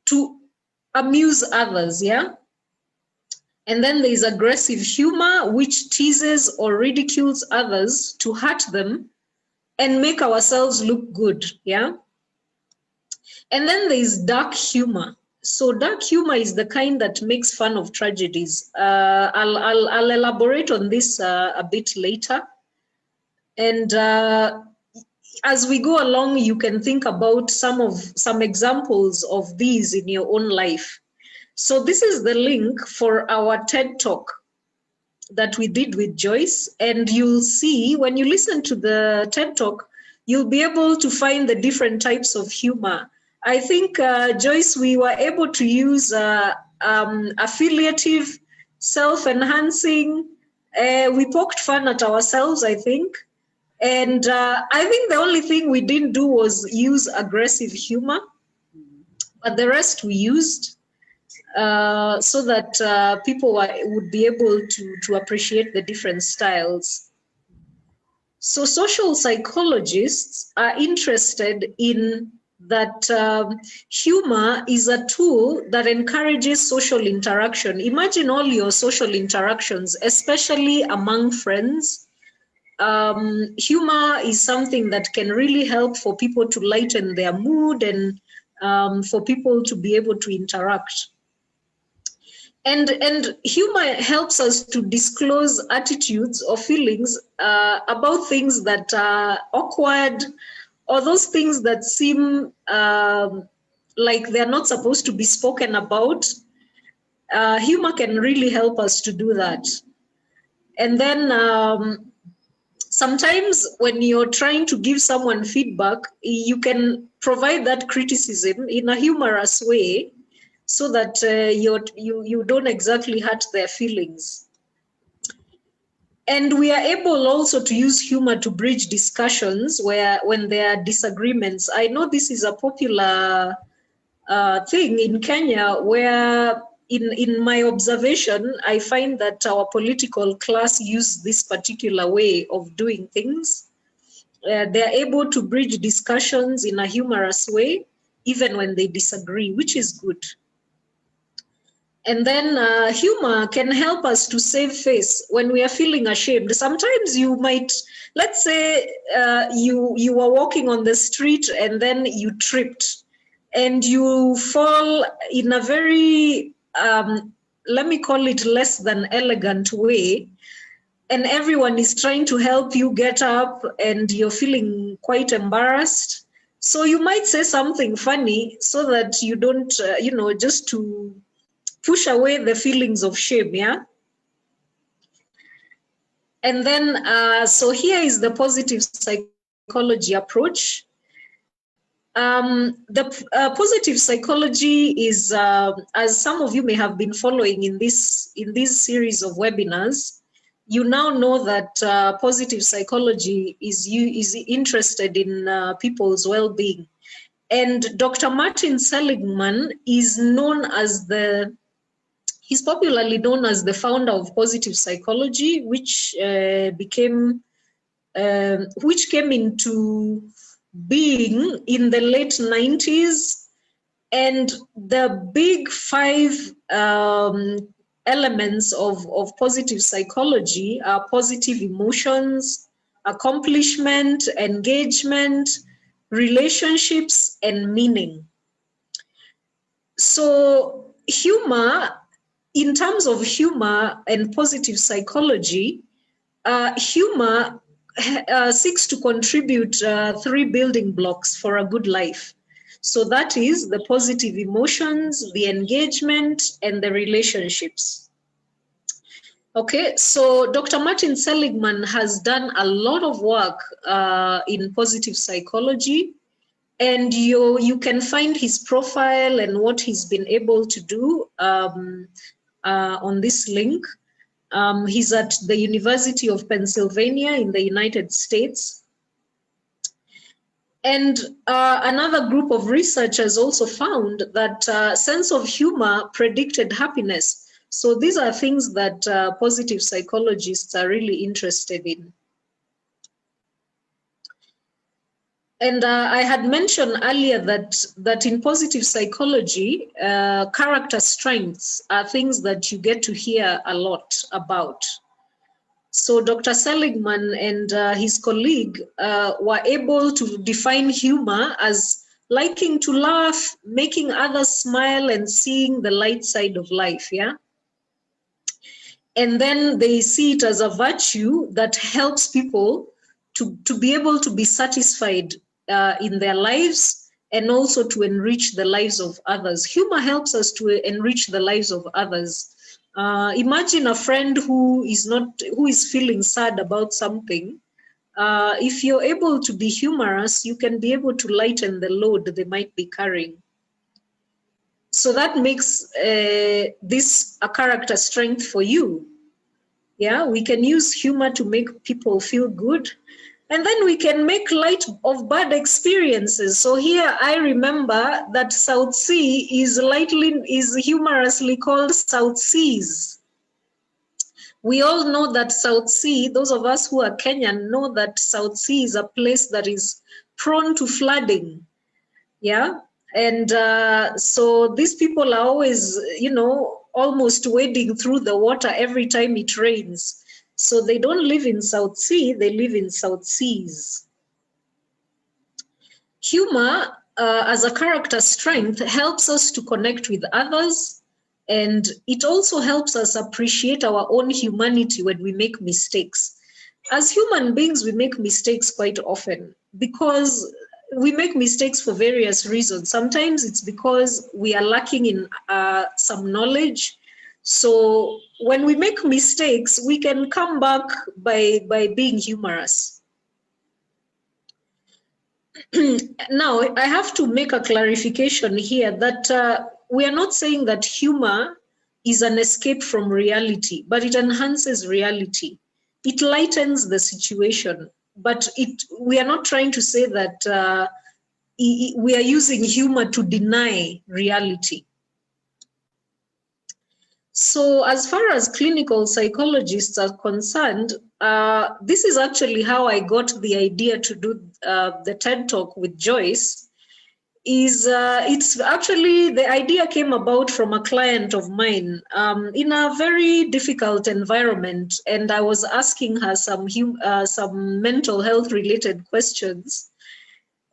to amuse others. Yeah. And then there's aggressive humor, which teases or ridicules others to hurt them and make ourselves look good, yeah? And then there's dark humor. So dark humor is the kind that makes fun of tragedies. I'll elaborate on this a bit later. And as we go along, you can think about some examples of these in your own life. So this is the link for our TED Talk that we did with Joyce. And you'll see, when you listen to the TED Talk, you'll be able to find the different types of humor. I think, Joyce, we were able to use affiliative, self-enhancing. We poked fun at ourselves, I think. And I think the only thing we didn't do was use aggressive humor, but the rest we used. So that people would be able to appreciate the different styles. So social psychologists are interested in that humor is a tool that encourages social interaction. Imagine all your social interactions, especially among friends. Humor is something that can really help for people to lighten their mood and for people to be able to interact. And humor helps us to disclose attitudes or feelings about things that are awkward, or those things that seem like they're not supposed to be spoken about. Humor can really help us to do that. And then sometimes when you're trying to give someone feedback, you can provide that criticism in a humorous way, so that you don't exactly hurt their feelings. And we are able also to use humor to bridge discussions when there are disagreements. I know this is a popular thing in Kenya, where in my observation, I find that our political class use this particular way of doing things. They're able to bridge discussions in a humorous way, even when they disagree, which is good. And then humor can help us to save face when we are feeling ashamed. Sometimes you might, let's say you were walking on the street and then you tripped and you fall in a very, let me call it less than elegant way. And everyone is trying to help you get up and you're feeling quite embarrassed. So you might say something funny so that you don't, just to push away the feelings of shame, yeah? And then, so here is the positive psychology approach. The positive psychology is, as some of you may have been following in this series of webinars, you now know that positive psychology is interested in people's well-being. And Dr. Martin Seligman is he's popularly known as the founder of positive psychology, which came into being in the late 90s. And the big 5 elements of positive psychology are positive emotions, accomplishment, engagement, relationships, and meaning. So humor, in terms of humor and positive psychology, humor seeks to contribute 3 building blocks for a good life. So that is the positive emotions, the engagement, and the relationships. Okay, so Dr. Martin Seligman has done a lot of work in positive psychology, and you can find his profile and what he's been able to do on this link. He's at the University of Pennsylvania in the United States. And another group of researchers also found that sense of humor predicted happiness. So these are things that positive psychologists are really interested in. And I had mentioned earlier that in positive psychology, character strengths are things that you get to hear a lot about. So Dr. Seligman and his colleague were able to define humor as liking to laugh, making others smile, and seeing the light side of life, yeah? And then they see it as a virtue that helps people to be able to be satisfied in their lives and also to enrich the lives of others. Humor helps us to enrich the lives of others. Imagine a friend who is feeling sad about something. If you're able to be humorous, you can be able to lighten the load they might be carrying. So that makes this a character strength for you. Yeah, we can use humor to make people feel good. And then we can make light of bad experiences. So here I remember that South Sea is humorously called South Seas. We all know that South Sea, those of us who are Kenyan know that South Sea is a place that is prone to flooding. Yeah. And so these people are always, almost wading through the water every time it rains. So they don't live in South Sea, they live in South Seas. Humor as a character strength helps us to connect with others, and it also helps us appreciate our own humanity when we make mistakes. As human beings, we make mistakes quite often because we make mistakes for various reasons. Sometimes it's because we are lacking in some knowledge. So when we make mistakes, we can come back by being humorous. Now, I have to make a clarification here that we are not saying that humor is an escape from reality, but it enhances reality. it lightens the situation. But we are not trying to say that we are using humor to deny reality. So as far as clinical psychologists are concerned, this is actually how I got the idea to do the TED Talk with Joyce. It's actually, the idea came about from a client of mine in a very difficult environment, and I was asking her some mental health related questions.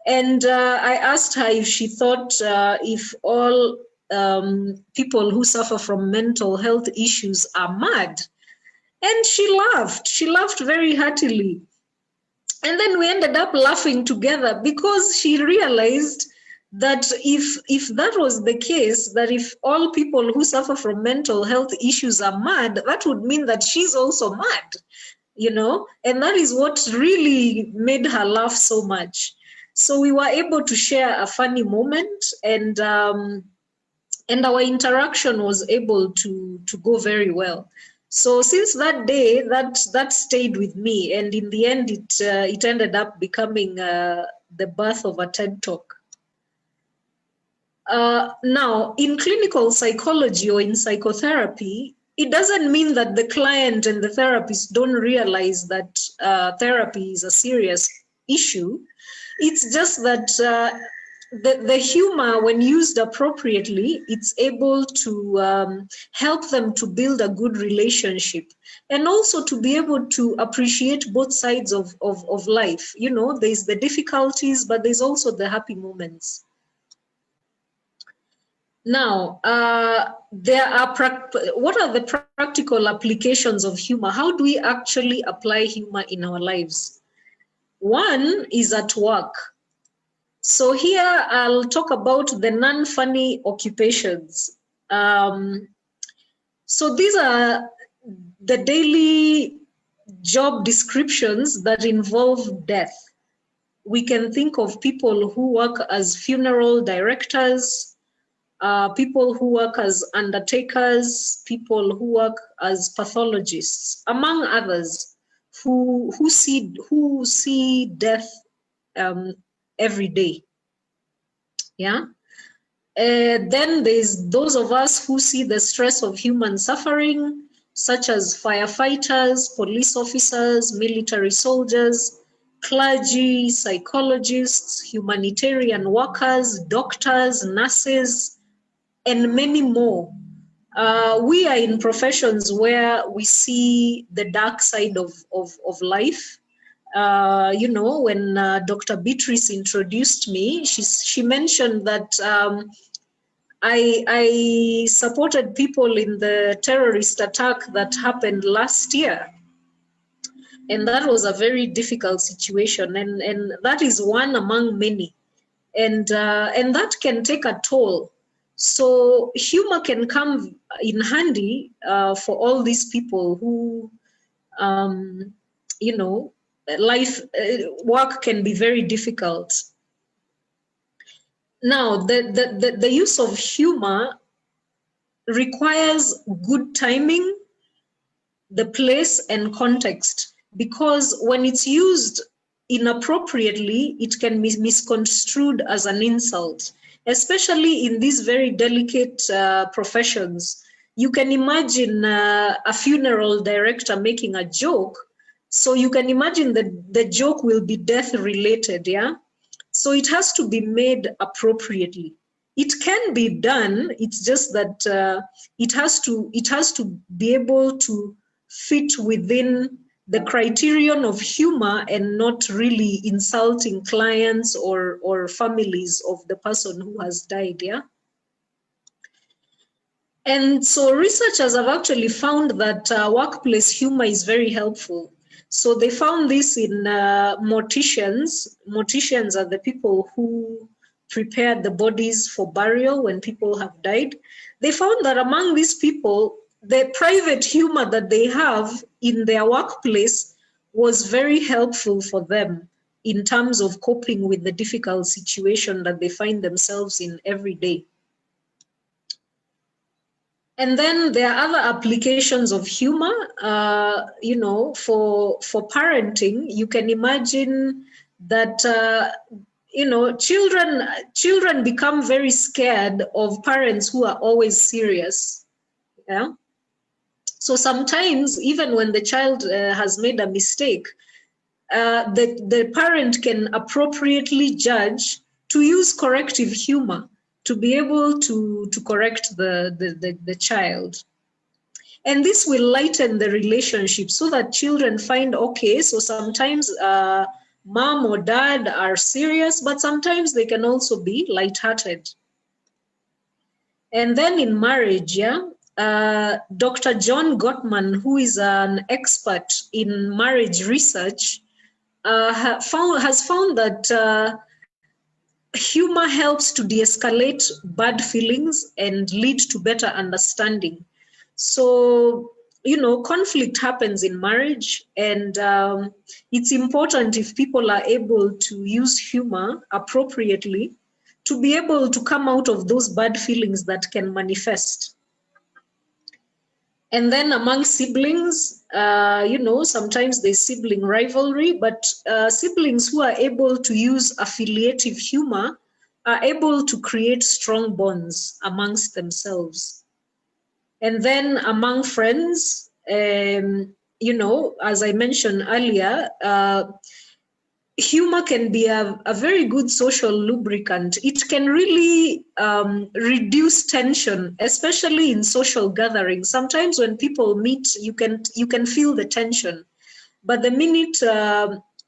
And I asked her if she thought if all people who suffer from mental health issues are mad. And she laughed very heartily. And then we ended up laughing together because she realized that if that was the case, that if all people who suffer from mental health issues are mad, that would mean that she's also mad, you know, and that is what really made her laugh so much. So we were able to share a funny moment, and our interaction was able to go very well. So since that day, that stayed with me, and in the end, it ended up becoming the birth of a TED Talk. Now, in clinical psychology or in psychotherapy, it doesn't mean that the client and the therapist don't realize that therapy is a serious issue. It's just that the humor, when used appropriately, it's able to help them to build a good relationship, and also to be able to appreciate both sides of life. You know, there's the difficulties, but there's also the happy moments. Now, what are the practical applications of humor? How do we actually apply humor in our lives? One is at work. So here I'll talk about the non-funny occupations. So these are the daily job descriptions that involve death. We can think of people who work as funeral directors, people who work as undertakers, people who work as pathologists, among others, who see death every day. Yeah. Then there's those of us who see the stress of human suffering, such as firefighters, police officers, military soldiers, clergy, psychologists, humanitarian workers, doctors, nurses, and many more. We are in professions where we see the dark side of life. You know, when Dr. Beatrice introduced me, she mentioned that I supported people in the terrorist attack that happened last year. And that was a very difficult situation. And that is one among many. And that can take a toll. So humor can come in handy for all these people who, you know, work can be very difficult. Now, the use of humor requires good timing, the place, and context, because when it's used inappropriately, it can be misconstrued as an insult, especially in these very delicate professions. You can imagine a funeral director making a joke, so you can imagine that the joke will be death related, yeah? So it has to be made appropriately. It can be done, it's just that it has to be able to fit within the criterion of humor and not really insulting clients or families of the person who has died, yeah? And so researchers have actually found that workplace humor is very helpful. So they found this in morticians. Morticians are the people who prepare the bodies for burial when people have died. They found that among these people, the private humor that they have in their workplace was very helpful for them in terms of coping with the difficult situation that they find themselves in every day. And then there are other applications of humor. You know, for parenting, you can imagine that you know, children become very scared of parents who are always serious. Yeah. So sometimes, even when the child has made a mistake, the parent can appropriately judge to use corrective humor to be able to correct the child. And this will lighten the relationship so that children find, okay, so sometimes mom or dad are serious, but sometimes they can also be lighthearted. And then in marriage, Dr. John Gottman, who is an expert in marriage research, has found that humor helps to de-escalate bad feelings and lead to better understanding. So, you know, conflict happens in marriage, and it's important, if people are able to use humor appropriately, to be able to come out of those bad feelings that can manifest. And then among siblings, you know, sometimes there's sibling rivalry, but siblings who are able to use affiliative humor are able to create strong bonds amongst themselves. And then among friends, you know, as I mentioned earlier, humor can be a very good social lubricant. It can really reduce tension, especially in social gatherings. Sometimes when people meet, you can feel the tension. But the minute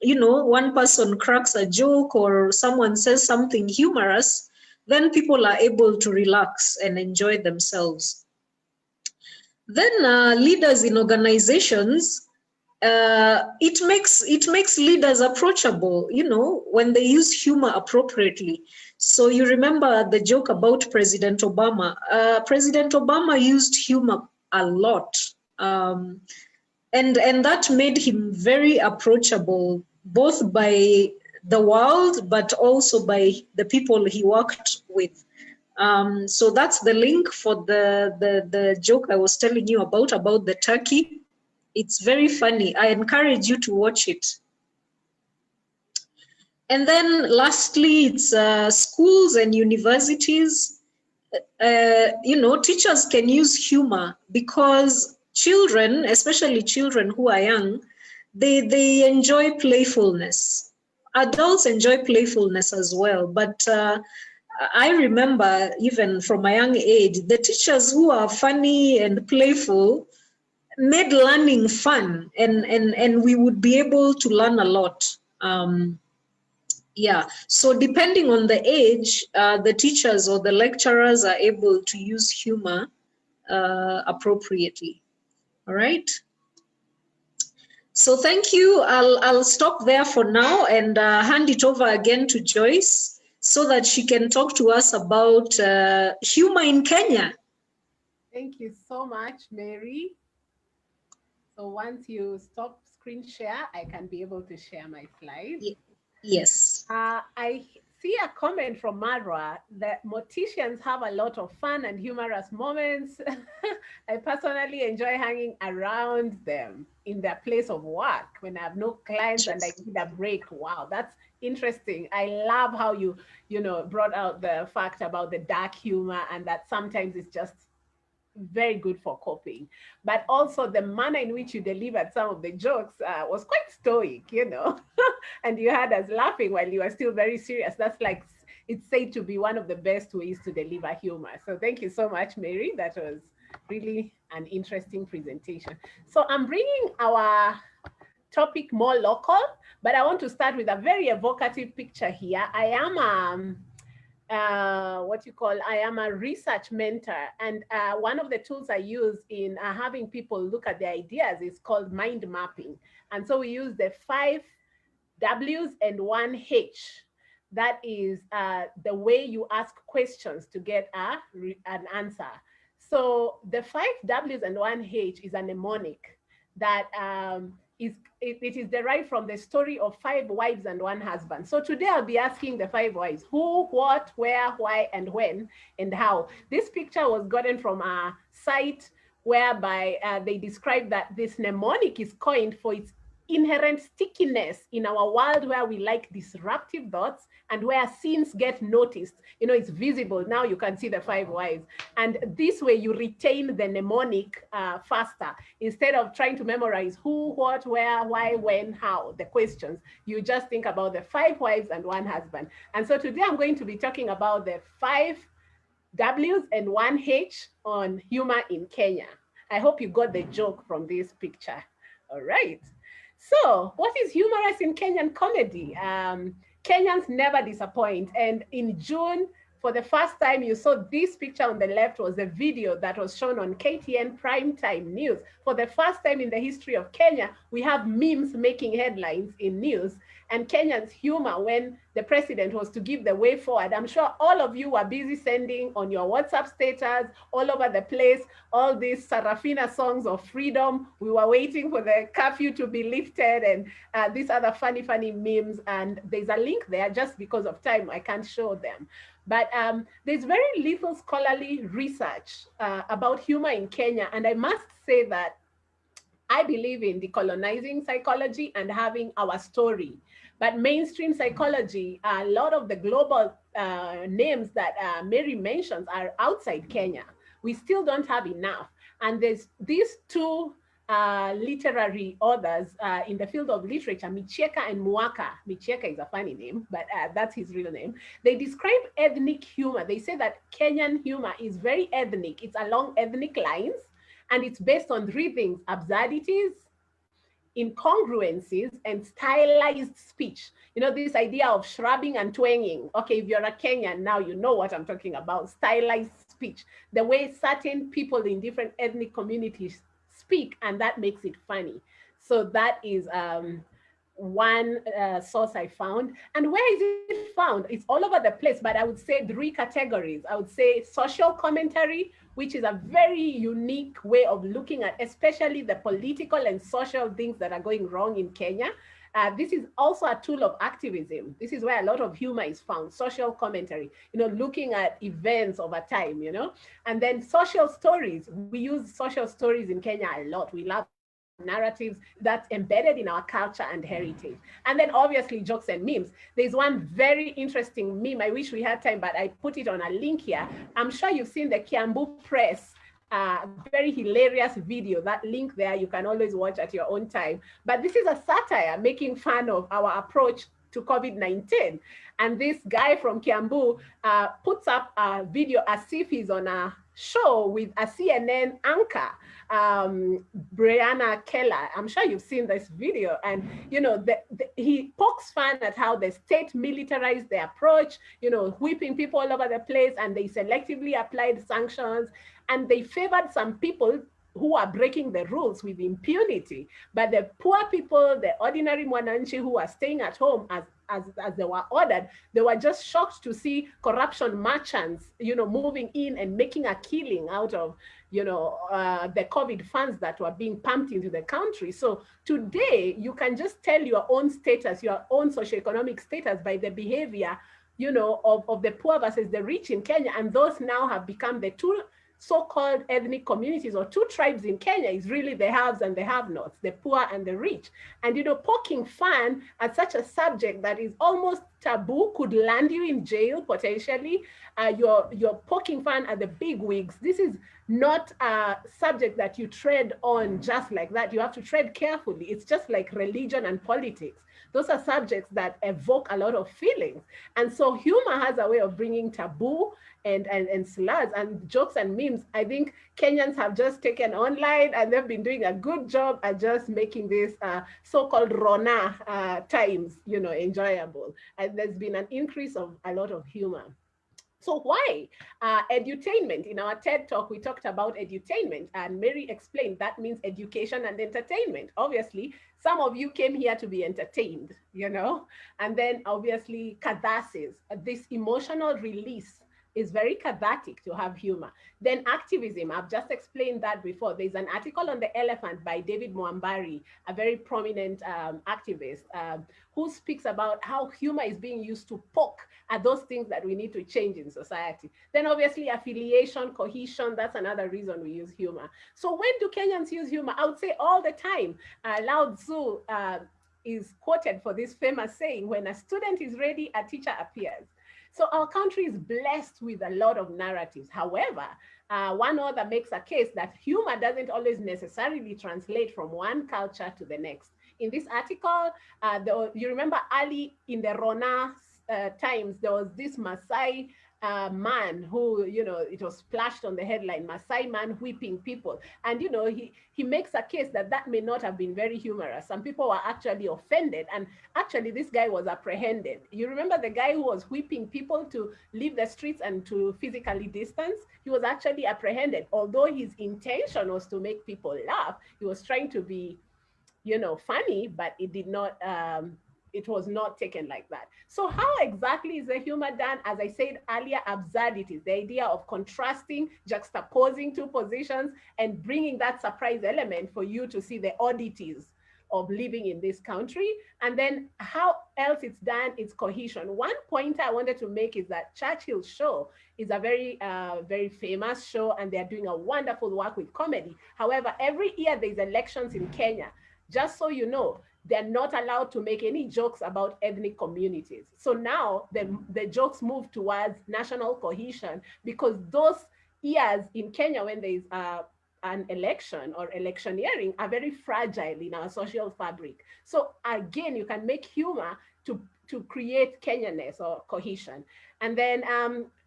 you know, one person cracks a joke or someone says something humorous, then people are able to relax and enjoy themselves. Then leaders in organizations, it makes leaders approachable, you know, when they use humor appropriately. So you remember the joke about President Obama. President Obama used humor a lot, and that made him very approachable, both by the world but also by the people he worked with. So that's the link for the joke I was telling you about the turkey. It's very funny. I encourage you to watch it. And then lastly, it's schools and universities. You know, teachers can use humor because children, especially children who are young, they enjoy playfulness. Adults enjoy playfulness as well, but I remember even from a young age, the teachers who are funny and playful made learning fun, and we would be able to learn a lot. Yeah, so depending on the age, the teachers or the lecturers are able to use humor appropriately. All right. So thank you. I'll stop there for now and hand it over again to Joyce so that she can talk to us about humor in Kenya. Thank you so much, Mary. So once you stop screen share, I can be able to share my slides. Yes. I see a comment from Marwa that morticians have a lot of fun and humorous moments. I personally enjoy hanging around them in their place of work when I have no clients and I need a break. Wow, that's interesting. I love how you brought out the fact about the dark humor and that sometimes it's just very good for coping, but also the manner in which you delivered some of the jokes was quite stoic, and you had us laughing while you were still very serious. That's like, it's said to be one of the best ways to deliver humor. So thank you so much, Mary. That was really an interesting presentation. So I'm bringing our topic more local, but I want to start with a very evocative picture here. I am I am a research mentor, and one of the tools I use in having people look at their ideas is called mind mapping. And so we use the 5 W's and 1 H. That is the way you ask questions to get an answer. So the 5 W's and 1 H is a mnemonic that it is derived from the story of 5 wives and 1 husband. So today I'll be asking the 5 wives: who, what, where, why, and when, and how. This picture was gotten from a site whereby they describe that this mnemonic is coined for its inherent stickiness in our world, where we like disruptive thoughts and where scenes get noticed. It's visible. Now you can see the 5 wives. And this way you retain the mnemonic faster. Instead of trying to memorize who, what, where, why, when, how, the questions, you just think about the 5 wives and 1 husband. And so today I'm going to be talking about the 5 W's and 1 H on humor in Kenya. I hope you got the joke from this picture. All right. So, what is humorous in Kenyan comedy? Kenyans never disappoint. And in June, for the first time, you saw this picture on the left was a video that was shown on KTN primetime news. For the first time in the history of Kenya, we have memes making headlines in news, and Kenyans' humor when the president was to give the way forward. I'm sure all of you were busy sending on your WhatsApp status all over the place all these Sarafina songs of freedom. We were waiting for the curfew to be lifted, and these other funny memes. And there's a link there. Just because of time, I can't show them. But there's very little scholarly research about humor in Kenya. And I must say that I believe in decolonizing psychology and having our story. But mainstream psychology, a lot of the global names that Mary mentions are outside Kenya. We still don't have enough. And there's these two literary authors in the field of literature, Micheka and Muaka. Micheka is a funny name, but that's his real name. They describe ethnic humor. They say that Kenyan humor is very ethnic. It's along ethnic lines, and it's based on 3 things: absurdities, incongruencies, and stylized speech. This idea of shrubbing and twanging. Okay, if you're a Kenyan now, you know what I'm talking about. Stylized speech, the way certain people in different ethnic communities speak, and that makes it funny. So that is one source I found. And where is it found? It's all over the place, but I would say 3 categories. I would say social commentary, which is a very unique way of looking at especially the political and social things that are going wrong in Kenya. This is also a tool of activism. This is where a lot of humor is found: social commentary, looking at events over time, and then social stories. We use social stories in Kenya a lot. We love narratives that's embedded in our culture and heritage. And then obviously jokes and memes. There's one very interesting meme. I wish we had time, but I put it on a link here. I'm sure you've seen the Kiambu Press very hilarious video. That link there, you can always watch at your own time. But this is a satire making fun of our approach to COVID-19. And this guy from Kiambu puts up a video as if he's on a show with a CNN anchor, Brianna Keller. I'm sure you've seen this video. And, he pokes fun at how the state militarized the approach, whipping people all over the place, and they selectively applied sanctions, and they favored some people who are breaking the rules with impunity. But the poor people, the ordinary Mwananchi who are staying at home as they were ordered, they were just shocked to see corruption merchants, moving in and making a killing out of, the COVID funds that were being pumped into the country. So today, you can just tell your own status, your own socioeconomic status by the behavior, of the poor versus the rich in Kenya. And those now have become the two so-called ethnic communities or 2 tribes in Kenya. Is really the haves and the have-nots, the poor and the rich. And poking fun at such a subject that is almost taboo could land you in jail potentially. You're poking fun at the big wigs. This is not a subject that you tread on just like that. You have to tread carefully. It's just like religion and politics. Those are subjects that evoke a lot of feelings. And so humor has a way of bringing taboo and slurs and jokes and memes. I think Kenyans have just taken online, and they've been doing a good job at just making this so-called Rona times, enjoyable. And there's been an increase of a lot of humor. So why? Edutainment. In our TED Talk, we talked about edutainment, and Mary explained that means education and entertainment. Obviously, some of you came here to be entertained, and then obviously catharsis, this emotional release It's very cathartic to have humor. Then activism, I've just explained that before. There's an article on the elephant by David Mwambari, a very prominent activist, who speaks about how humor is being used to poke at those things that we need to change in society. Then obviously affiliation, cohesion, that's another reason we use humor. So when do Kenyans use humor? I would say all the time. Lao Tzu is quoted for this famous saying, when a student is ready, a teacher appears. So our country is blessed with a lot of narratives. However, one author makes a case that humor doesn't always necessarily translate from one culture to the next. In this article, you remember early in the Rona times, there was this Maasai man who, it was splashed on the headline, Maasai man whipping people. And, he makes a case that that may not have been very humorous. Some people were actually offended. And actually, this guy was apprehended. You remember the guy who was whipping people to leave the streets and to physically distance? He was actually apprehended. Although his intention was to make people laugh, he was trying to be, funny, but it did not, it was not taken like that. So how exactly is the humor done? As I said earlier, absurdities, the idea of contrasting, juxtaposing two positions and bringing that surprise element for you to see the oddities of living in this country. And then how else it's done, it's cohesion. One point I wanted to make is that Churchill's show is a very, very famous show, and they're doing a wonderful work with comedy. However, every year there's elections in Kenya. Just so you know, they're not allowed to make any jokes about ethnic communities. So now the jokes move towards national cohesion, because those years in Kenya when there's an election or electioneering are very fragile in our social fabric. So again, you can make humor to create Kenyanness or cohesion. And then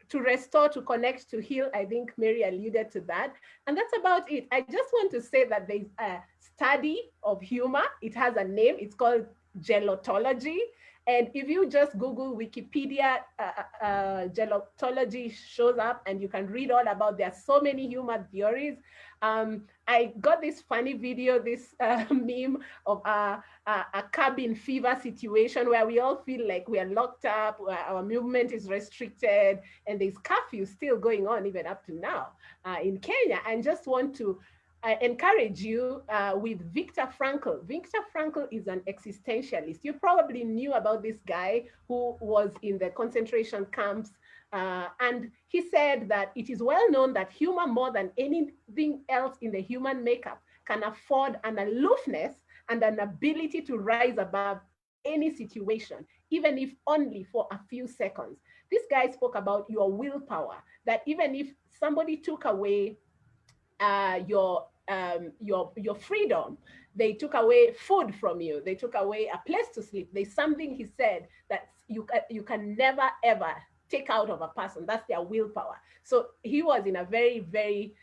to restore, to connect, to heal, I think Mary alluded to that. And that's about it. I just want to say that there's a study of humor. It has a name. It's called gelotology. And if you just Google Wikipedia, gelotology shows up, and you can read all about, there are so many humor theories. I got this funny video, this meme of a cabin fever situation where we all feel like we are locked up, where our movement is restricted, and there's curfew still going on even up to now in Kenya. And just want to encourage you with Viktor Frankl. Viktor Frankl is an existentialist. You probably knew about this guy who was in the concentration camps. And he said that it is well known that humor, more than anything else in the human makeup, can afford an aloofness and an ability to rise above any situation, even if only for a few seconds. This guy spoke about your willpower, that even if somebody took away your freedom, they took away food from you, they took away a place to sleep, there's something he said that you can never ever take out of a person. That's their willpower. So he was in a very, very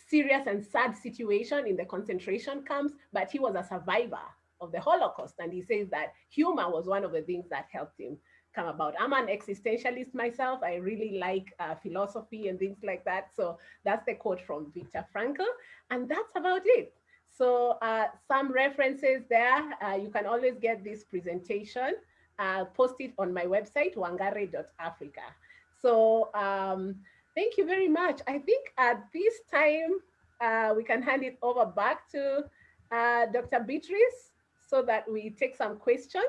serious and sad situation in the concentration camps, but he was a survivor of the Holocaust. And he says that humor was one of the things that helped him come about. I'm an existentialist myself. I really like philosophy and things like that. So that's the quote from Viktor Frankl. And that's about it. So some references there. You can always get this presentation. I'll post it on my website, wangari.africa. So thank you very much. I think at this time, we can hand it over back to Dr. Beatrice so that we take some questions.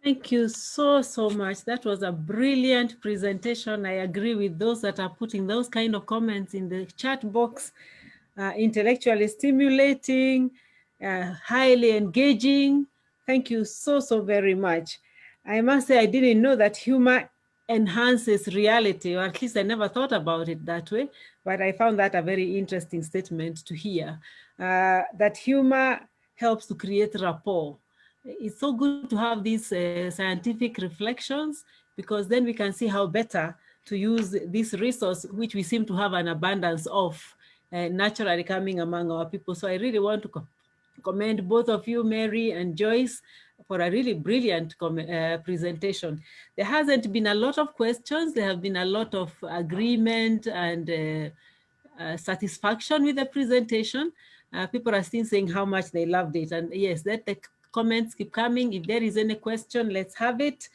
Thank you so much. That was a brilliant presentation. I agree with those that are putting those kind of comments in the chat box. Intellectually stimulating, highly engaging. Thank you so very much. I must say I didn't know that humor enhances reality, or at least I never thought about it that way, but I found that a very interesting statement to hear, that humor helps to create rapport. It's so good to have these scientific reflections, because then we can see how better to use this resource, which we seem to have an abundance of, naturally coming among our people. So I really want to commend both of you, Mary and Joyce, for a really brilliant presentation. There hasn't been a lot of questions. There have been a lot of agreement and satisfaction with the presentation. People are still saying how much they loved it. And yes, that the comments keep coming. If there is any question, let's have it.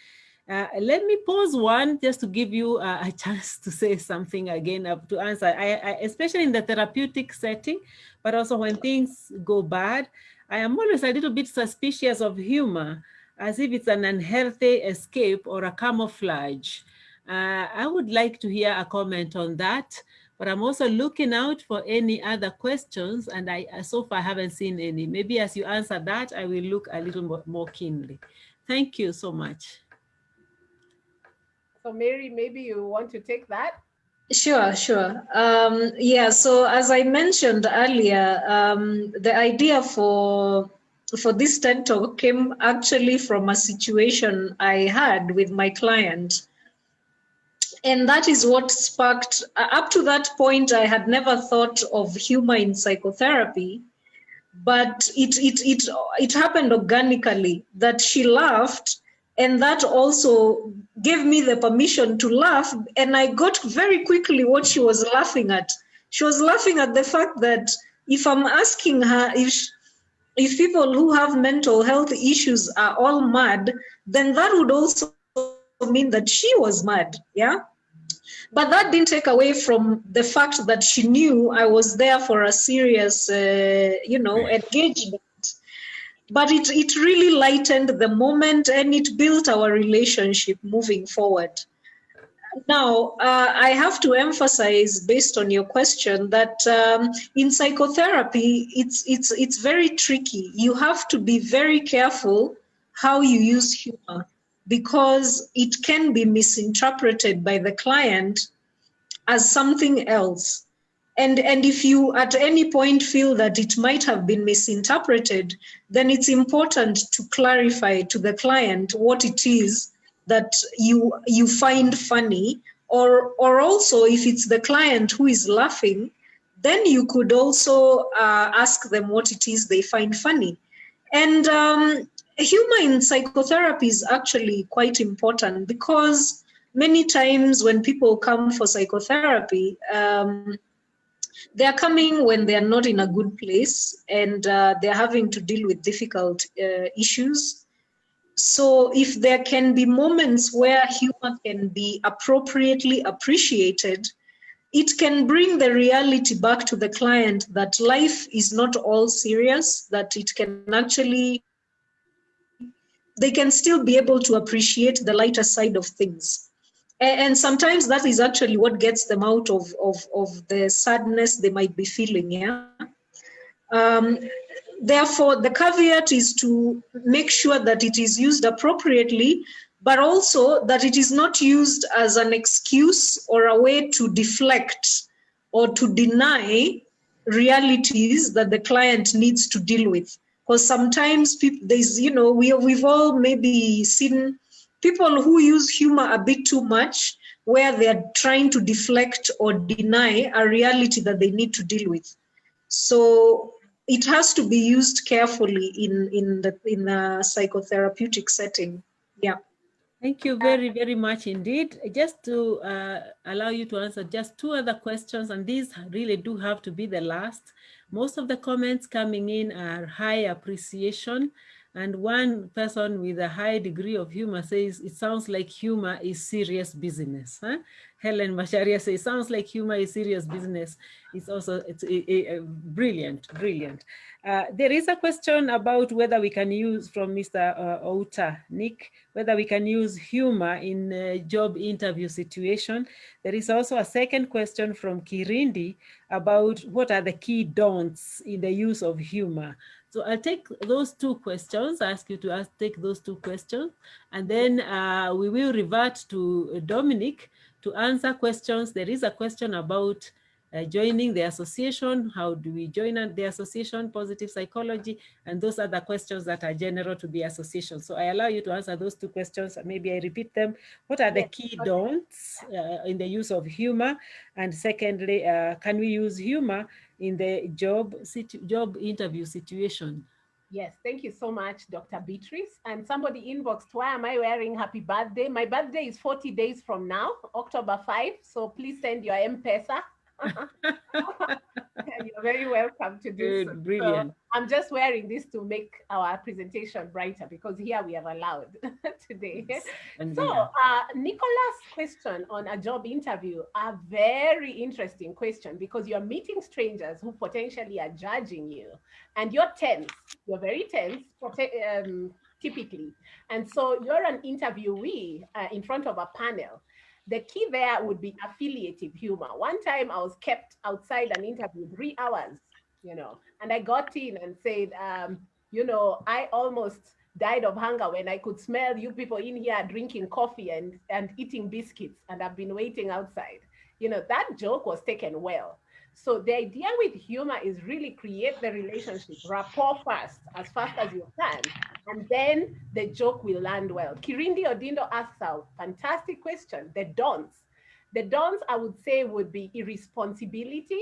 Let me pause one just to give you a chance to say something again to answer. Especially in the therapeutic setting, but also when things go bad, I am always a little bit suspicious of humor, as if it's an unhealthy escape or a camouflage. I would like to hear a comment on that, but I'm also looking out for any other questions, and I so far haven't seen any. Maybe as you answer that, I will look a little more keenly. Thank you so much. So Mary, maybe you want to take that? Sure, sure. Yeah, so as I mentioned earlier, the idea for this TED Talk came actually from a situation I had with my client. And that is what sparked, up to that point, I had never thought of humor in psychotherapy, but it happened organically that she laughed, and that also gave me the permission to laugh. And I got very quickly what she was laughing at. She was laughing at the fact that if I'm asking her if people who have mental health issues are all mad, then that would also mean that she was mad, yeah. But that didn't take away from the fact that she knew I was there for a serious, engagement. But it really lightened the moment, and it built our relationship moving forward. Now, I have to emphasize, based on your question, that in psychotherapy, it's very tricky. You have to be very careful how you use humor, because it can be misinterpreted by the client as something else. And if you at any point feel that it might have been misinterpreted, then it's important to clarify to the client what it is that you find funny, or also if it's the client who is laughing, then you could also ask them what it is they find funny. And humor in psychotherapy is actually quite important, because many times when people come for psychotherapy, they are coming when they are not in a good place, and they're having to deal with difficult issues. So if there can be moments where humor can be appropriately appreciated, it can bring the reality back to the client that life is not all serious, that it can actually, they can still be able to appreciate the lighter side of things. And sometimes that is actually what gets them out of the sadness they might be feeling, yeah? Therefore, the caveat is to make sure that it is used appropriately, but also that it is not used as an excuse or a way to deflect or to deny realities that the client needs to deal with. Because sometimes we've all maybe seen people who use humor a bit too much, where they're trying to deflect or deny a reality that they need to deal with. So it has to be used carefully in a psychotherapeutic setting. Yeah. Thank you very, very much indeed. Just to allow you to answer just two other questions, and these really do have to be the last. Most of the comments coming in are high appreciation, and one person with a high degree of humor says, it sounds like humor is serious business. Huh? Helen Masharia says, sounds like humor is serious business. It's brilliant, brilliant. There is a question about whether we can use, from Mr. Outa, Nick, whether we can use humor in a job interview situation. There is also a second question from Kirindi about what are the key don'ts in the use of humor. So I'll take those two questions, ask you to take those two questions, and then we will revert to Dominic to answer questions. There is a question about joining the association. How do we join the association, positive psychology, and those are the questions that are general to the association. So I allow you to answer those two questions. Maybe I repeat them. What are the key don'ts in the use of humor? And secondly, can we use humor in the job interview situation? Yes, thank you so much, Dr. Beatrice. And somebody inboxed, why am I wearing happy birthday? My birthday is 40 days from now, October 5. So please send your M-Pesa. You're very welcome to do so. Good, So brilliant. I'm just wearing this to make our presentation brighter because here we are allowed today. Yes. And So yeah. Nicola's question on a job interview, a very interesting question because you're meeting strangers who potentially are judging you, and you're tense. You're very tense, typically, and so you're an interviewee in front of a panel. The key there would be affiliative humor. One time I was kept outside an interview 3 hours, and I got in and said, I almost died of hunger when I could smell you people in here drinking coffee and eating biscuits, and I've been waiting outside. That joke was taken well. So the idea with humor is really create the relationship, rapport first, as fast as you can, and then the joke will land well. Kirindi Odindo asks a fantastic question. The don'ts. The don'ts, I would say, would be irresponsibility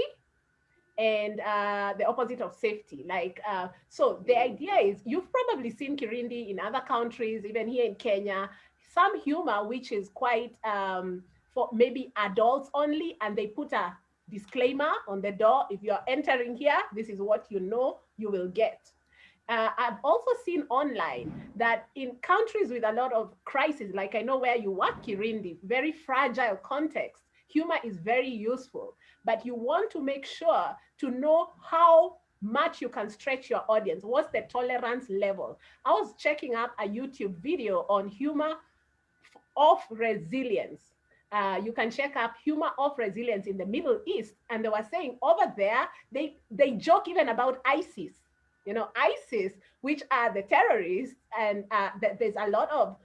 and the opposite of safety. So the idea is you've probably seen Kirindi in other countries, even here in Kenya, some humor which is quite for maybe adults only, and they put a disclaimer on the door. If you're entering here, this is what you will get. I've also seen online that in countries with a lot of crisis, like I know where you work, Kirindi, very fragile context, humor is very useful. But you want to make sure to know how much you can stretch your audience. What's the tolerance level? I was checking up a YouTube video on humor of resilience. You can check up humor of resilience in the Middle East, and they were saying over there they joke even about ISIS. ISIS, which are the terrorists, and there's a lot of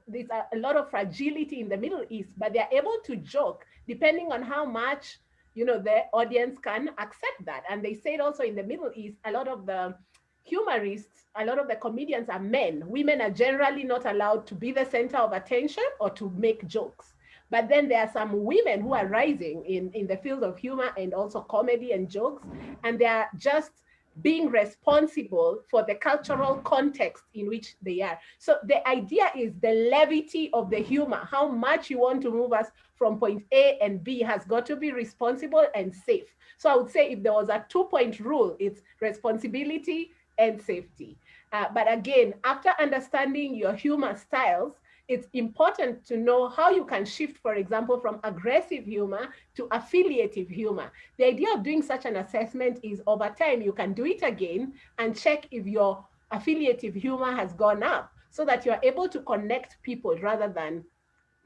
there's a lot of fragility in the Middle East, but they're able to joke depending on how much the audience can accept that. And they said also in the Middle East, a lot of the humorists, a lot of the comedians are men. Women are generally not allowed to be the center of attention or to make jokes. But then there are some women who are rising in the field of humor and also comedy and jokes, and they are just being responsible for the cultural context in which they are. So the idea is the levity of the humor, how much you want to move us from point A and B has got to be responsible and safe. So I would say if there was a 2-point rule, it's responsibility and safety. But again, after understanding your humor styles, it's important to know how you can shift, for example, from aggressive humor to affiliative humor. The idea of doing such an assessment is over time, you can do it again and check if your affiliative humor has gone up so that you're able to connect people rather than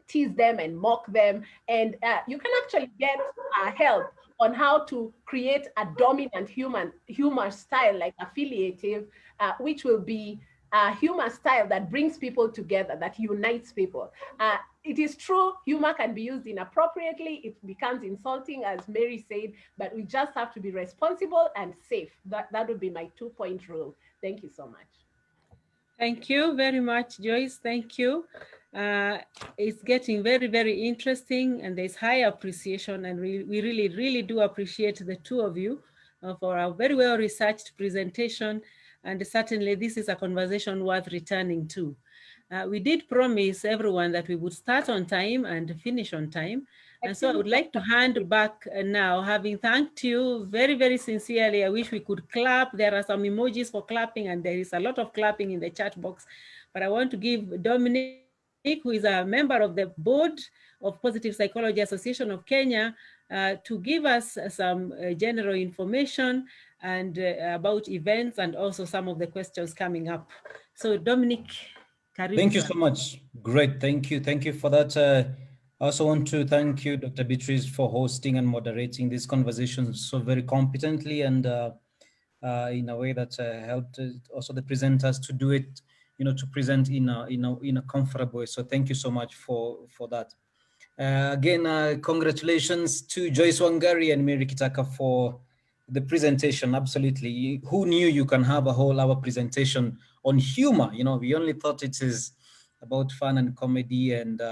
tease them and mock them. And you can actually get help on how to create a dominant humor style like affiliative, which will be a humor style that brings people together, that unites people. It is true, humor can be used inappropriately. It becomes insulting, as Mary said, but we just have to be responsible and safe. That would be my 2-point rule. Thank you so much. Thank you very much, Joyce. Thank you. It's getting very, very interesting, and there's high appreciation, and we really, really do appreciate the two of you for a very well-researched presentation, and certainly this is a conversation worth returning to. We did promise everyone that we would start on time and finish on time, and so I would like to hand back now, having thanked you very, very sincerely. I wish we could clap. There are some emojis for clapping, and there is a lot of clapping in the chat box, but I want to give Dominic, who is a member of the board of Positive Psychology Association of Kenya, to give us some general information and about events and also some of the questions coming up. So Dominic, thank you so much. Great, thank you. Thank you for that. I also want to thank you, Dr. Beatrice, for hosting and moderating these conversations so very competently and in a way that helped also the presenters to do it, to present in a comfortable way. So thank you so much for that. Again, congratulations to Joyce Wangari and Mary Kittakah for the presentation. Absolutely. Who knew you can have a whole hour presentation on humor? We only thought it is about fun and comedy, and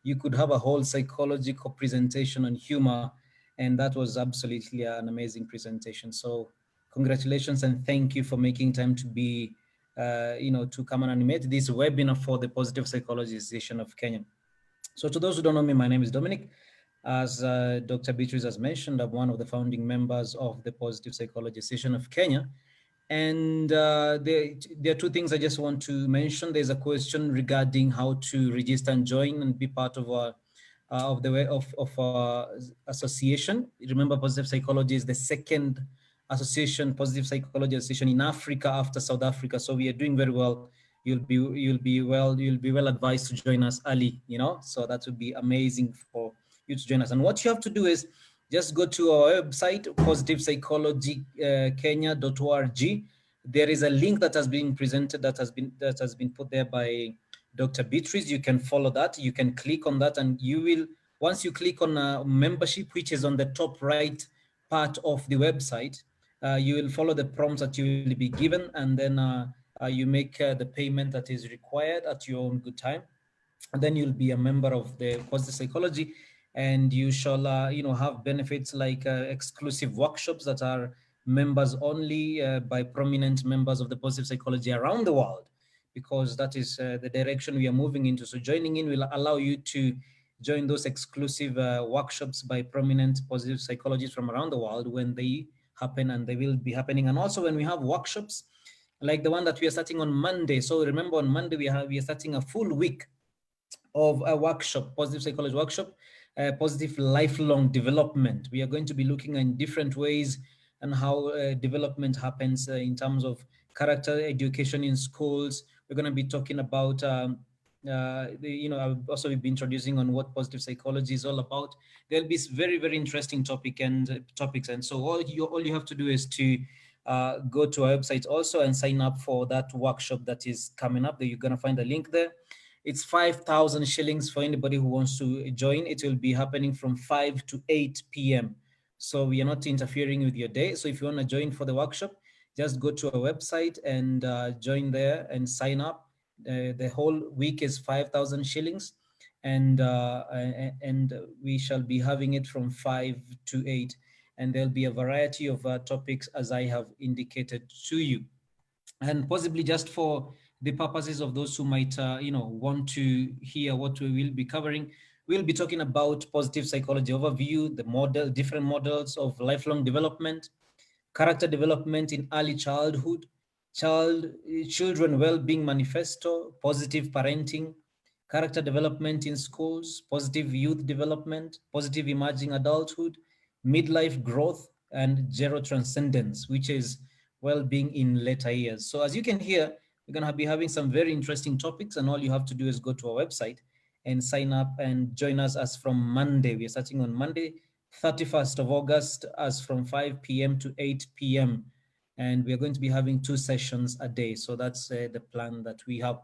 you could have a whole psychological presentation on humor, and that was absolutely an amazing presentation. So congratulations and thank you for making time to be, to come and animate this webinar for the Positive Psychology Association of Kenya. So to those who don't know me, my name is Dominic. As Dr. Beatrice has mentioned, I'm one of the founding members of the Positive Psychology Association of Kenya. And there are two things I just want to mention. There's a question regarding how to register and join and be part of the way of association. Remember, positive psychology is the second association, positive psychology association in Africa after South Africa. So we are doing very well. You'll be well advised to join us early. So that would be amazing for you to join us. And what you have to do is just go to our website, positivepsychologykenya.org. There is a link that has been presented, that has been put there by Dr. Beatrice. You can follow that. You can click on that, and you will, once you click on membership, which is on the top right part of the website, you will follow the prompts that you will be given, and then you make the payment that is required at your own good time. And then you'll be a member of the positive psychology, and you shall have benefits like exclusive workshops that are members only, by prominent members of the positive psychology around the world, because that is the direction we are moving into. So joining in will allow you to join those exclusive workshops by prominent positive psychologists from around the world when they happen, and they will be happening. And also when we have workshops like the one that we are starting on Monday. So remember, on Monday we are starting a full week of a workshop, positive psychology workshop, positive lifelong development. We are going to be looking in different ways and how development happens in terms of character education in schools. We're going to be talking about I'll also be introducing on what positive psychology is all about. There'll be very, very interesting topics, and so all you have to do is to go to our website also and sign up for that workshop that is coming up. That you're going to find a link there. It's 5,000 shillings for anybody who wants to join. It will be happening from 5 to 8 p.m. So we are not interfering with your day. So if you want to join for the workshop, just go to our website and join there and sign up. The whole week is 5,000 shillings. And we shall be having it from 5 to 8. And there'll be a variety of topics as I have indicated to you. And possibly just for the purposes of those who might want to hear what we will be covering, we'll be talking about positive psychology overview, the different models of lifelong development, character development in early childhood, children well-being manifesto, positive parenting, character development in schools, positive youth development, positive emerging adulthood, midlife growth, and zero transcendence, which is well-being in later years. So as you can hear, we're going to be having some very interesting topics, and all you have to do is go to our website and sign up and join us as from Monday. We're starting on Monday, 31st of August, as from 5 p.m. to 8 p.m. And we are going to be having 2 sessions a day. So that's the plan that we have.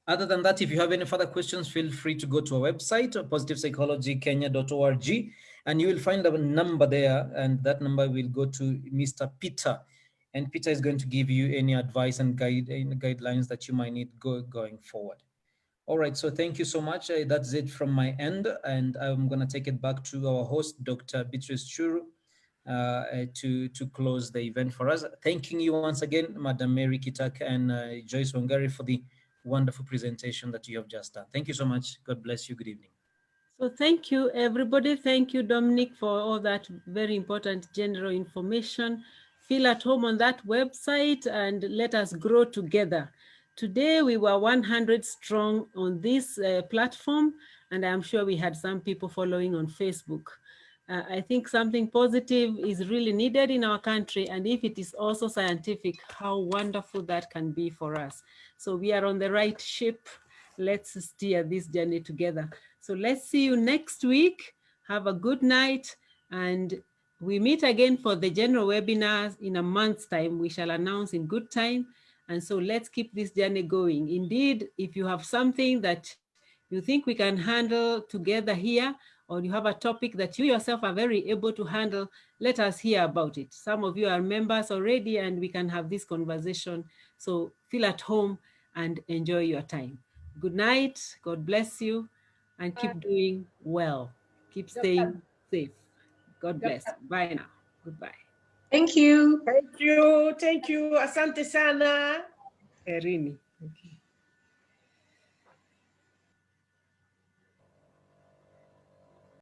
Other than that, if you have any further questions, feel free to go to our website, positivepsychologykenya.org, and you will find a number there, and that number will go to Mr. Peter. And Peter is going to give you any advice and guidelines that you might need going forward. All right, so thank you so much. That's it from my end, and I'm going to take it back to our host, Dr. Beatrice Churu, to close the event for us. Thanking you once again, Madam Mary Kittakah and Joyce Wangari, for the wonderful presentation that you have just done. Thank you so much. God bless you. Good evening. So thank you, everybody. Thank you, Dominic, for all that very important general information. Feel at home on that website and let us grow together. Today, we were 100 strong on this platform, and I'm sure we had some people following on Facebook. I think something positive is really needed in our country, and if it is also scientific, how wonderful that can be for us. So we are on the right ship. Let's steer this journey together. So let's see you next week. Have a good night, and we meet again for the general webinars in a month's time. We shall announce in good time. And so let's keep this journey going. Indeed, if you have something that you think we can handle together here, or you have a topic that you yourself are very able to handle, let us hear about it. Some of you are members already, and we can have this conversation. So feel at home and enjoy your time. Good night. God bless you, and keep doing well. Keep staying safe. God bless you. Bye now. Goodbye. Thank you. Thank you. Thank you. Asante sana. Erini.